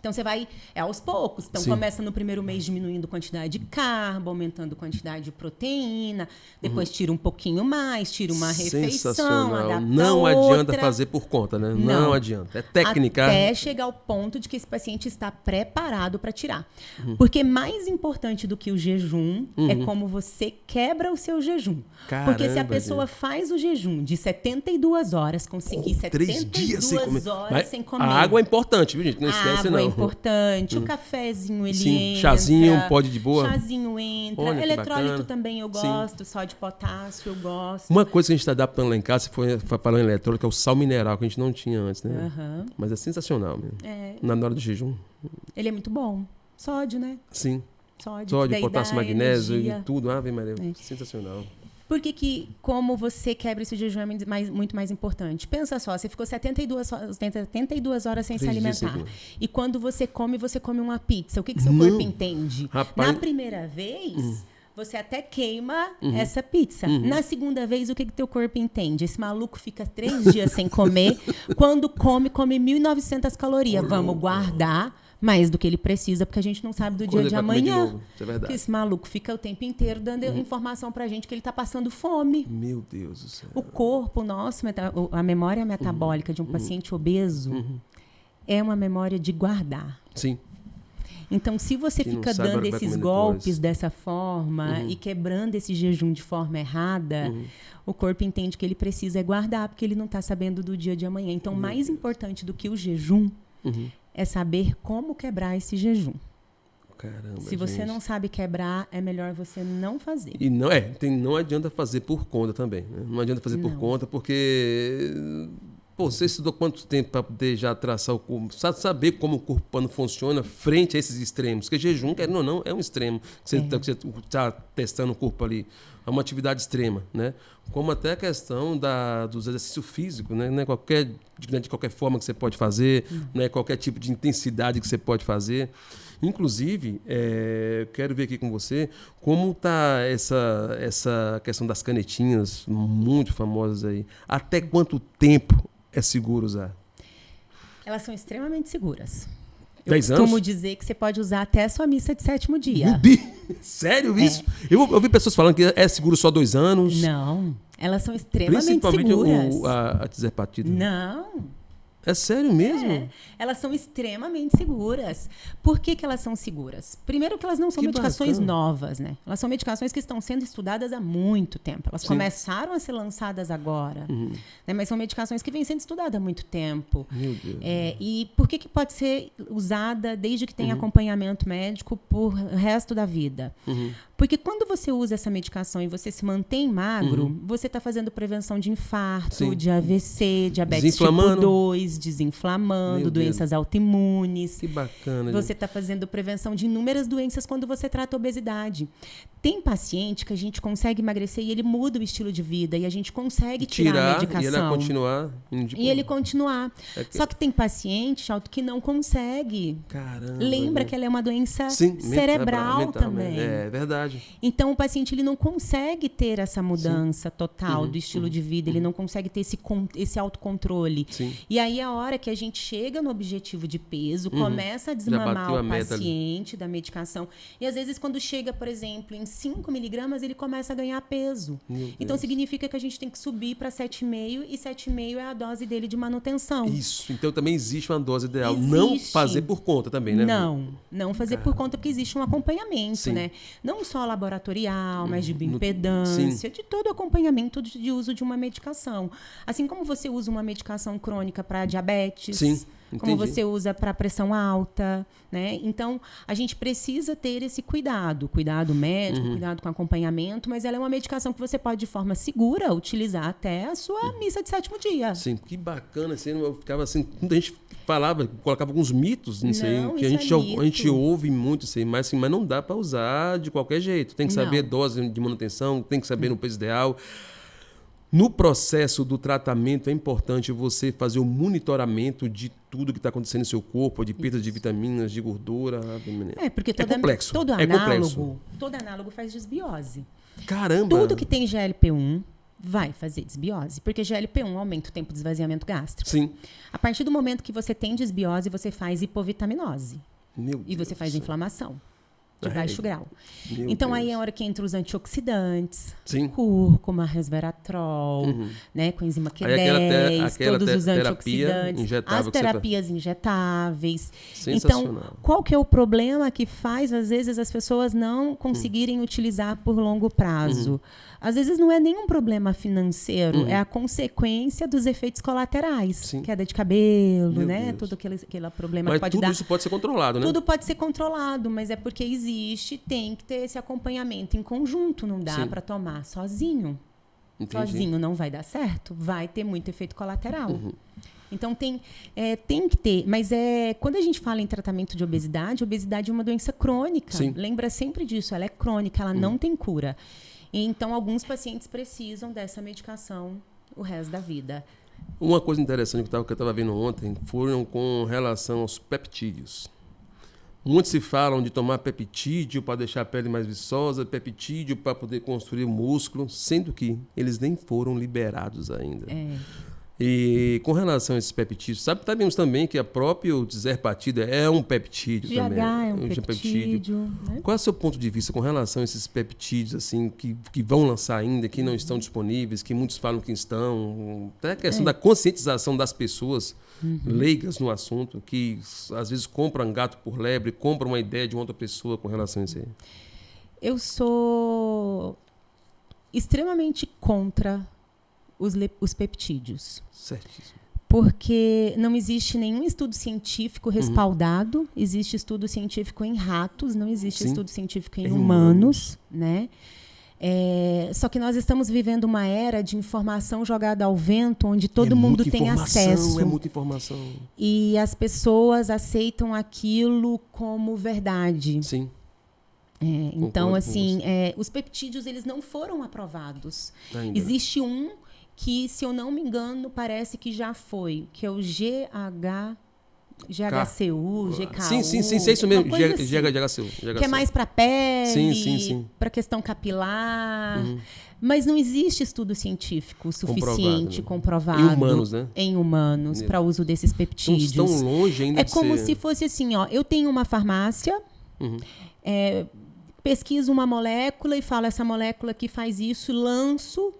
Então, você vai aos poucos. Então, Sim. começa no primeiro mês diminuindo quantidade de carbo, aumentando quantidade de proteína. Depois tira um pouquinho mais, tira uma refeição, Sensacional. adapta Não outra. adianta fazer por conta, né? Não, Não. adianta. É técnica. Até chegar ao ponto de que esse paciente está preparado para tirar. Porque mais importante do que o jejum é como você quebra o seu jejum. Porque se a Caramba, pessoa faz o jejum de 72 horas, conseguir 3 dias sem comer. horas Mas sem comer. A água é importante, viu, gente? Não A esquece, água não. é importante, o cafezinho ele Sim, entra. chazinho pode de boa. Chazinho entra. Olha, que Eletrólito bacana. também eu Sim. gosto, só de potássio eu gosto. Uma coisa que a gente está adaptando lá em casa, se for falando em eletrônico, é o sal mineral, que a gente não tinha antes, né? Aham. Mas é sensacional mesmo. É, Na hora do jejum. ele é muito bom. Sódio, né? Sim. Sódio, Sódio, daí potássio, dá magnésio energia. e tudo. Ave Maria, sensacional. Por que como você quebra esse jejum é muito mais importante? Pensa só, você ficou 72 horas sem se 3 dias sem alimentar. comer. E quando você come uma pizza, o que seu Não. corpo entende? Rapaz. Na primeira vez, você até queima essa pizza. Na segunda vez, o que teu corpo entende? Esse maluco fica 3 dias sem comer. Quando come 1.900 calorias. Vamos guardar mais do que ele precisa, porque a gente não sabe do dia Quando de ele vai comer de amanhã. novo, isso é verdade. Porque esse maluco fica o tempo inteiro dando informação pra gente que ele tá passando fome. Meu Deus do céu. O corpo nosso, a memória metabólica de um paciente obeso é uma memória de guardar. Sim. Então, se você Que não fica sabe a hora dando que vai esses comer golpes depois. dessa forma e quebrando esse jejum de forma errada, o corpo entende que ele precisa guardar, porque ele não está sabendo do dia de amanhã. Então, mais importante do que o jejum é saber como quebrar esse jejum. Caramba, Se você gente. não sabe quebrar, é melhor você não fazer. E não adianta fazer por conta também. Né? Não adianta fazer por Não. conta, porque pô, você estudou quanto tempo para poder já traçar o corpo, saber como o corpo humano funciona frente a esses extremos? Porque jejum, querendo ou não, é um extremo. Você está testando o corpo ali. É uma atividade extrema, né? Como até a questão dos exercícios físicos, né? Não é de qualquer forma que você pode fazer, não é qualquer tipo de intensidade que você pode fazer. Inclusive, quero ver aqui com você como está essa questão das canetinhas muito famosas aí. Até quanto tempo é seguro usar? Elas são extremamente seguras. 10 Eu costumo anos? dizer que você pode usar até a sua missa de 7º dia. Meu Deus! Sério isso? Eu ouvi pessoas falando que é seguro só 2 anos. Não, elas são extremamente Principalmente seguras. a tirzepatida. Não. É sério mesmo? Elas são extremamente seguras. Por que elas são seguras? Primeiro que elas não são Que medicações bacana. novas, né? Elas são medicações que estão sendo estudadas há muito tempo. Elas começaram a ser lançadas agora. Né? Mas são medicações que vêm sendo estudadas há muito tempo. Meu Deus. E por que pode ser usada desde que tenha acompanhamento médico por resto da vida? Porque quando você usa essa medicação e você se mantém magro, você está fazendo prevenção de infarto, Sim. de AVC, diabetes tipo Desinflamando. 2, desinflamando, Meu doenças autoimunes. Que bacana. Você está fazendo prevenção de inúmeras doenças quando você trata a obesidade. Tem paciente que a gente consegue emagrecer e ele muda o estilo de vida e a gente consegue tirar a medicação. E ele continuar. E ele continuar. Só que tem paciente, Chalto, que não consegue. Caramba. Lembra que ela é uma doença Sim, cerebral mental, também. É verdade. Então, o paciente ele não consegue ter essa mudança total do estilo de vida, ele não consegue ter esse autocontrole. Sim. E aí, a hora que a gente chega no objetivo de peso, começa a desmamar bateu a o meta paciente da medicação. E, às vezes, quando chega, por exemplo, em 5 miligramas, ele começa a ganhar peso. Então, significa que a gente tem que subir para 7,5 e 7,5 é a dose dele de manutenção. Isso. Então, também existe uma dose ideal. Existe. Não fazer por conta também, né? Não fazer por conta, porque existe um acompanhamento, Sim. né? Não só laboratorial, mas de bioimpedância, de todo acompanhamento de uso de uma medicação. Assim como você usa uma medicação crônica para diabetes, Sim, como entendi. você usa para pressão alta, né? Então, a gente precisa ter esse cuidado médico, cuidado com acompanhamento, mas ela é uma medicação que você pode, de forma segura, utilizar até a sua missa de 7º dia. Sim, que bacana. Assim, eu ficava assim, muita gente falava, colocava alguns mitos nisso aí, Não, que isso é a gente mito. ouve muito isso aí, mas não dá para usar de qualquer jeito. Tem que saber Não. dose de manutenção, tem que saber no peso ideal. No processo do tratamento é importante você fazer o monitoramento de tudo que está acontecendo no seu corpo, de perda de vitaminas, de gordura. Porque complexo. todo É complexo. análogo faz desbiose. Caramba! Tudo que tem GLP-1 vai fazer desbiose, porque GLP-1 aumenta o tempo de esvaziamento gástrico. Sim. A partir do momento que você tem desbiose, você faz hipovitaminose Meu e você Deus faz do céu. inflamação de Ai, baixo grau. meu Então, aí Deus. é a hora que entra os antioxidantes, Sim. cúrcuma, resveratrol, né, coenzima Q10, Aí aquela todos os terapia antioxidantes, injetável as que você tá- terapias injetáveis. Sensacional. Então, qual que é o problema que faz, às vezes, as pessoas não conseguirem utilizar por longo prazo? Às vezes não é nenhum problema financeiro, é a consequência dos efeitos colaterais. Sim. Queda de cabelo, Meu né? Deus. Todo aquele problema Mas que pode tudo dar. isso pode ser controlado, né? Tudo pode ser controlado, mas é porque tem que ter esse acompanhamento em conjunto. Não dá Sim. para tomar sozinho. Entendi. Sozinho não vai dar certo, vai ter muito efeito colateral. Então tem que ter, mas quando a gente fala em tratamento de obesidade é uma doença crônica. Sim. Lembra sempre disso, ela é crônica, ela não tem cura. E, então alguns pacientes precisam dessa medicação o resto da vida. Uma coisa interessante que eu estava vendo ontem foram com relação aos peptídeos. Muitos se falam de tomar peptídeo para deixar a pele mais viçosa, peptídeo para poder construir o músculo, sendo que eles nem foram liberados ainda. E com relação a esses peptídeos, sabemos também que a própria tirzepatida é um peptídeo GH também. é um peptídeo. Né? Qual é o seu ponto de vista com relação a esses peptídeos assim, que vão lançar ainda, que não estão disponíveis, que muitos falam que estão? Até a questão da conscientização das pessoas leigas no assunto, que às vezes compram gato por lebre, compram uma ideia de uma outra pessoa com relação a isso aí. Eu sou extremamente contra os peptídeos. Certíssimo. Porque não existe nenhum estudo científico respaldado, existe estudo científico em ratos, não existe estudo científico em humanos, né? Só que nós estamos vivendo uma era de informação jogada ao vento, onde todo mundo tem acesso. É muita informação. E as pessoas aceitam aquilo como verdade. Sim. Então, assim, os peptídeos eles não foram aprovados. Ainda. Existe um que, se eu não me engano, parece que já foi, que é o GHCU, GKU. Sim, é isso mesmo, assim, GHCU. Que é mais para pele, sim. para questão capilar. Mas não existe estudo científico suficiente, comprovado em humanos, né? Em humanos, para uso desses peptídeos. Então, estão longe ainda de ser... É como se fosse assim, ó, eu tenho uma farmácia, pesquiso uma molécula e falo, essa molécula aqui faz isso, lanço.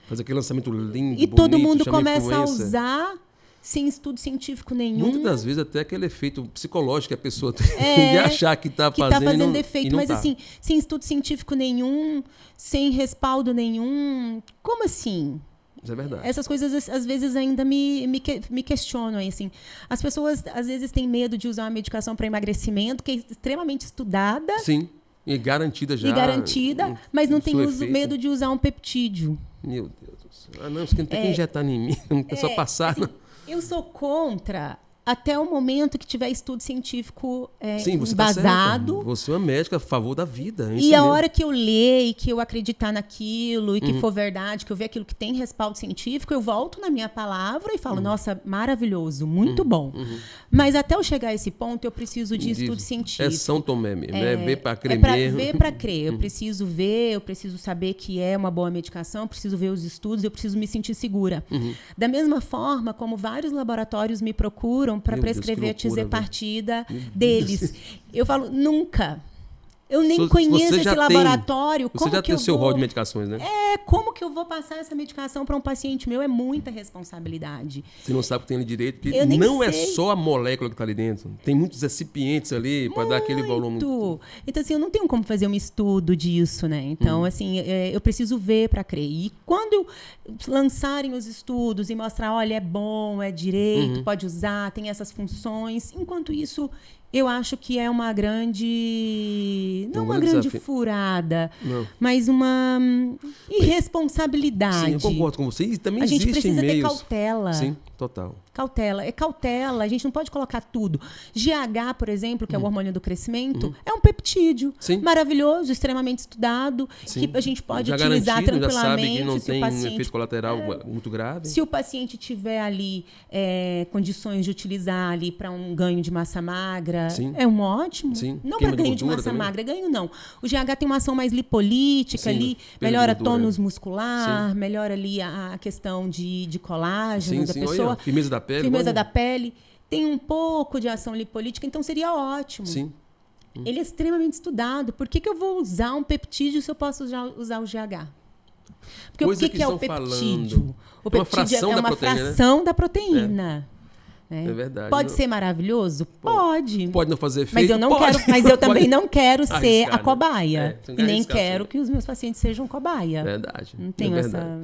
Faz aquele lançamento lindo, e bonito, todo mundo começa influencer. a usar sem estudo científico nenhum. Muitas das vezes até aquele efeito psicológico que a pessoa tem de achar que está fazendo. Que está fazendo efeito, mas tá. assim, sem estudo científico nenhum, sem respaldo nenhum. Como assim? Isso é verdade. Essas coisas, às vezes, ainda me questionam. Assim. As pessoas, às vezes, têm medo de usar uma medicação para emagrecimento, que é extremamente estudada. Sim, e garantida já. Mas não tem medo de usar um peptídeo. Meu Deus do céu. Ah, não, você não tem que injetar em mim, é só passar. Assim, eu sou contra até o momento que tiver estudo científico embasado. Tá, você é uma médica a favor da vida. E a hora que eu ler e que eu acreditar naquilo e que for verdade, que eu ver aquilo que tem respaldo científico, eu volto na minha palavra e falo, nossa, maravilhoso, muito bom. Mas até eu chegar a esse ponto, eu preciso de estudo científico. É São Tomé mesmo, é ver para crer mesmo. Ver para crer. Eu preciso ver, eu preciso saber que é uma boa medicação, eu preciso ver os estudos, eu preciso me sentir segura. Da mesma forma como vários laboratórios me procuram para prescrever a tizepatida deles. Eu falo, nunca. Eu nem conheço esse laboratório. Você já tem o seu rol de medicações, né? Como que eu vou passar essa medicação para um paciente meu? É muita responsabilidade. Você não sabe o que tem ali direito, porque não é só a molécula que está ali dentro. Tem muitos recipientes ali para dar aquele volume. Então, assim, eu não tenho como fazer um estudo disso, né? Então, assim, eu preciso ver para crer. E quando lançarem os estudos e mostrar, olha, é bom, é direito, pode usar, tem essas funções. Enquanto isso, eu acho que é uma grande... Não uma grande furada, mas uma irresponsabilidade. Sim, eu concordo com você. E também a gente precisa ter cautela. Sim, total. Cautela. É cautela. A gente não pode colocar tudo. GH, por exemplo, que é o hormônio do crescimento, é um peptídeo. Sim. Maravilhoso, extremamente estudado, que a gente pode utilizar tranquilamente. Já sabe que não tem um efeito colateral muito grave. Se o paciente tiver ali condições de utilizar ali para um ganho de massa magra, é um ótimo. Sim. Não para ganho de massa também. Magra, ganho não. O GH tem uma ação mais lipolítica ali, melhora tônus muscular, melhora ali a questão de colágeno da pessoa. Olha, firmeza da pele. Firmeza da pele. Tem um pouco de ação lipolítica, então seria ótimo. Sim. Ele é extremamente estudado. Por que eu vou usar um peptídeo se eu posso usar o GH? Porque o que é o peptídeo? O peptídeo é uma fração da proteína. É verdade. Pode ser maravilhoso? Pode. Pode não fazer efeito? Mas eu não quero, mas eu também não quero ser a cobaia. E nem quero que os meus pacientes sejam cobaia. Verdade. Não tenho essa...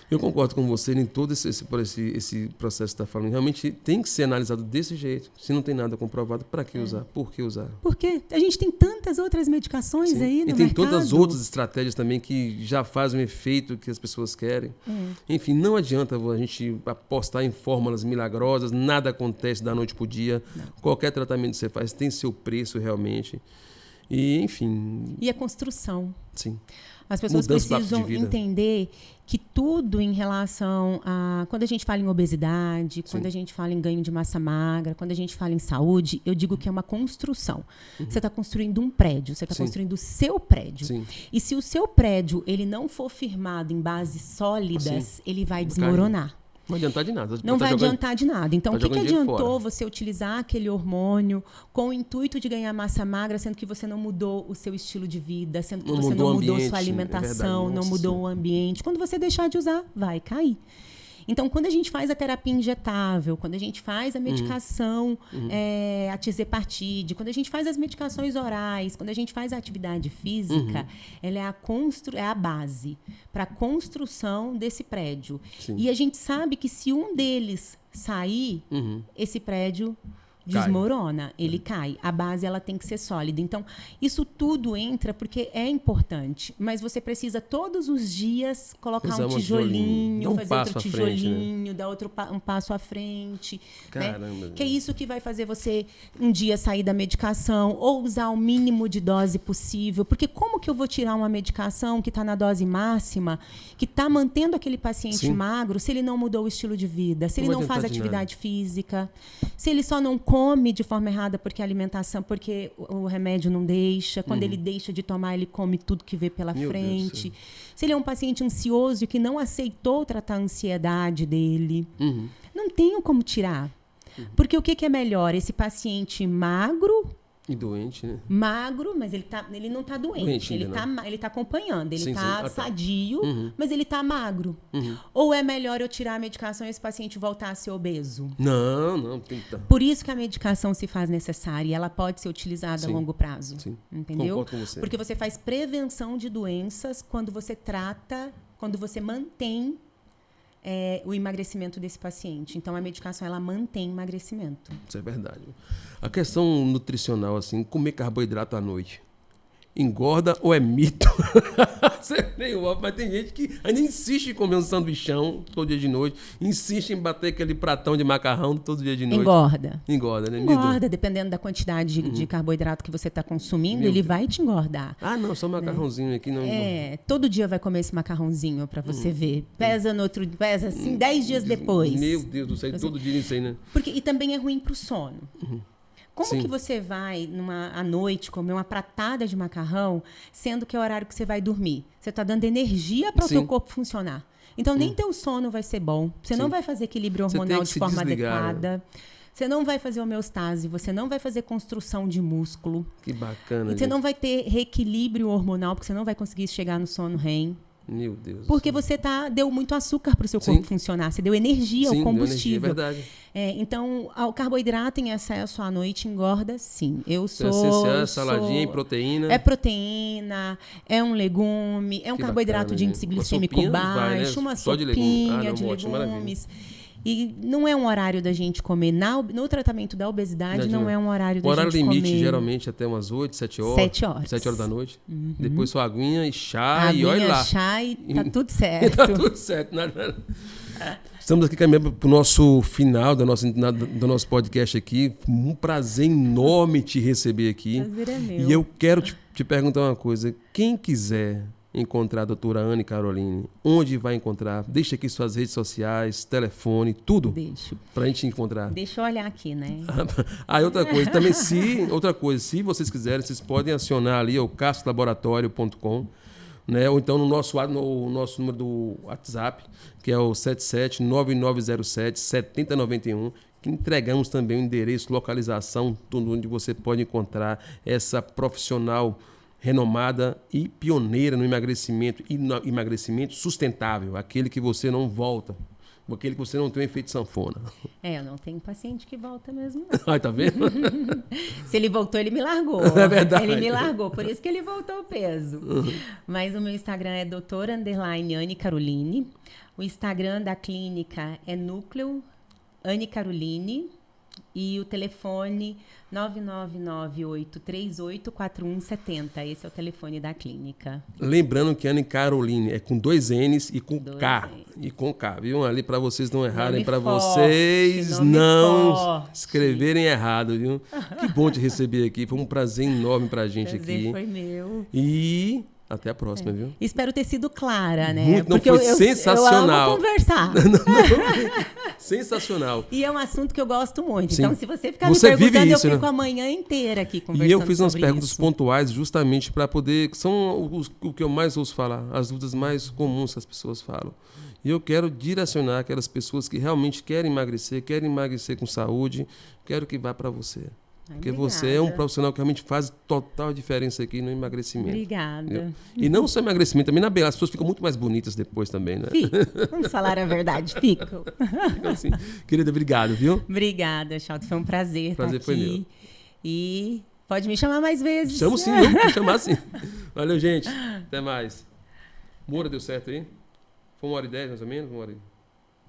Eu concordo com você em todo esse processo que você está falando. Realmente tem que ser analisado desse jeito. Se não tem nada comprovado, para que usar? Por que usar? Porque a gente tem tantas outras medicações aí no mercado. E tem tantas outras estratégias também que já fazem o efeito que as pessoas querem. Enfim, não adianta a gente apostar em fórmulas milagrosas. Nada acontece da noite para o dia. Não. Qualquer tratamento que você faz tem seu preço realmente. E, enfim... E a construção. Sim. As pessoas precisam entender que tudo em relação a... Quando a gente fala em obesidade, quando a gente fala em ganho de massa magra, quando a gente fala em saúde, eu digo que é uma construção. Você está construindo um prédio, você está construindo o seu prédio. Sim. E se o seu prédio ele não for firmado em bases sólidas, ele vai desmoronar. Não vai adiantar de nada. Não vai adiantar de nada. Então, o que adiantou você utilizar aquele hormônio com o intuito de ganhar massa magra, sendo que você não mudou o seu estilo de vida, sendo que você não mudou sua alimentação, não mudou o ambiente? Quando você deixar de usar, vai cair. Então, quando a gente faz a terapia injetável, quando a gente faz a medicação a tisepartide, quando a gente faz as medicações orais, quando a gente faz a atividade física, ela é a base para a construção desse prédio. Sim. E a gente sabe que se um deles sair, esse prédio desmorona, ele cai. A base ela tem que ser sólida. Então, isso tudo entra porque é importante, mas você precisa todos os dias colocar um tijolinho, fazer outro tijolinho, dar um passo à frente. Caramba. Né? Que é isso que vai fazer você um dia sair da medicação ou usar o mínimo de dose possível. Porque como que eu vou tirar uma medicação que está na dose máxima, que está mantendo aquele paciente magro, se ele não mudou o estilo de vida, se ele não faz atividade física, se ele só não come de forma errada porque a alimentação, porque o remédio não deixa. Quando ele deixa de tomar, ele come tudo que vê pela frente. Se ele é um paciente ansioso que não aceitou tratar a ansiedade dele, não tenho como tirar. Porque o que é melhor? Esse paciente magro... E doente, né? Magro, mas ele não está doente. Ele está acompanhando. Ele está sadio, mas ele está magro. Ou é melhor eu tirar a medicação e esse paciente voltar a ser obeso? Não. Por isso que a medicação se faz necessária e ela pode ser utilizada a longo prazo. Sim. Entendeu? Concordo com você. Porque você faz prevenção de doenças quando você mantém o emagrecimento desse paciente. Então, a medicação, ela mantém emagrecimento. Isso é verdade. A questão nutricional, assim, comer carboidrato à noite, engorda ou é mito? Mas tem gente que ainda insiste em comer um sanduichão todo dia de noite, insiste em bater aquele pratão de macarrão todo dia de noite. Engorda, né? Engorda, dependendo da quantidade de carboidrato que você está consumindo, ele vai te engordar. Ah, não, só macarrãozinho aqui. Não. Todo dia vai comer esse macarrãozinho para você ver. Pesa assim, 10 dias depois. Meu Deus do céu, todo dia isso aí, né? E também é ruim para o sono. Como que você vai à noite comer uma pratada de macarrão, sendo que é o horário que você vai dormir? Você está dando energia para o teu corpo funcionar. Então, nem teu sono vai ser bom. Você não vai fazer equilíbrio hormonal de forma adequada. Você não vai fazer homeostase. Você não vai fazer construção de músculo. Que bacana. E você não vai ter reequilíbrio hormonal, porque você não vai conseguir chegar no sono REM. Meu Deus. Porque você deu muito açúcar para o seu corpo funcionar. Você deu energia ao combustível. Deu energia, é verdade. Então, o carboidrato em excesso à noite engorda, sim. Saladinha e proteína. É proteína, é um legume, é um carboidrato de índice glicêmico baixo, uma sopinha de legumes. E não é um horário da gente comer. No tratamento da obesidade, não é um horário da gente comer. O horário limite, geralmente, até umas 8, 7 horas. 7 horas. 7 horas da noite. Depois só aguinha e chá e olha lá. Chá e tá tudo certo. Tá tudo certo. Estamos aqui caminhando para o nosso final do nosso podcast aqui. Um prazer enorme te receber aqui. Prazer é meu. E eu quero te perguntar uma coisa. Quem quiser encontrar a doutora Anne Caroline, onde vai encontrar? Deixa aqui suas redes sociais, telefone, tudo. Deixo. Pra gente encontrar. Deixa eu olhar aqui, né? Outra coisa, também se vocês quiserem, vocês podem acionar ali o castrolaboratorio.com, né? Ou então no nosso número do WhatsApp, que é o 77-9907-7091, que entregamos também o endereço, localização, tudo onde você pode encontrar essa profissional renomada e pioneira no emagrecimento e no emagrecimento sustentável, aquele que você não volta, aquele que você não tem um efeito sanfona. Eu não tenho paciente que volta mesmo. Ai, tá vendo? Se ele voltou, ele me largou. É verdade. Ele me largou, por isso que ele voltou o peso. Mas o meu Instagram é doutora_Anne Caroline. O Instagram da clínica é Núcleo Anne Caroline. E o telefone 999-838-4170. Esse é o telefone da clínica. Lembrando que Anne Caroline é com 2 N's e com K. E com K, viu? Ali para vocês não errarem, para vocês não escreverem errado, viu? Que bom te receber aqui. Foi um prazer enorme pra gente aqui. Prazer foi meu. E até a próxima, viu? Espero ter sido clara, né? Muito, não, foi sensacional. Eu amo conversar. Sensacional. E é um assunto que eu gosto muito. Sim. Então, se você ficar me perguntando, eu fico a manhã inteira aqui conversando. E eu fiz umas perguntas isso. pontuais justamente para poder... São o que eu mais ouço falar, as dúvidas mais comuns que as pessoas falam. E eu quero direcionar aquelas pessoas que realmente querem emagrecer com saúde, quero que vá para você. Porque você é um profissional que realmente faz total diferença aqui no emagrecimento. Obrigada. Entendeu? E não só emagrecimento, também na beleza. As pessoas ficam muito mais bonitas depois também, né? Vamos falar a verdade, ficam. Então, assim, querida, obrigado, viu? Obrigada, Chalto. Foi um prazer estar aqui. Foi meu. E pode me chamar mais vezes. Chamo sim, vou chamar sim. Valeu, gente. Até mais. Moura, deu certo aí? Foi 1h10, mais ou menos? 1h.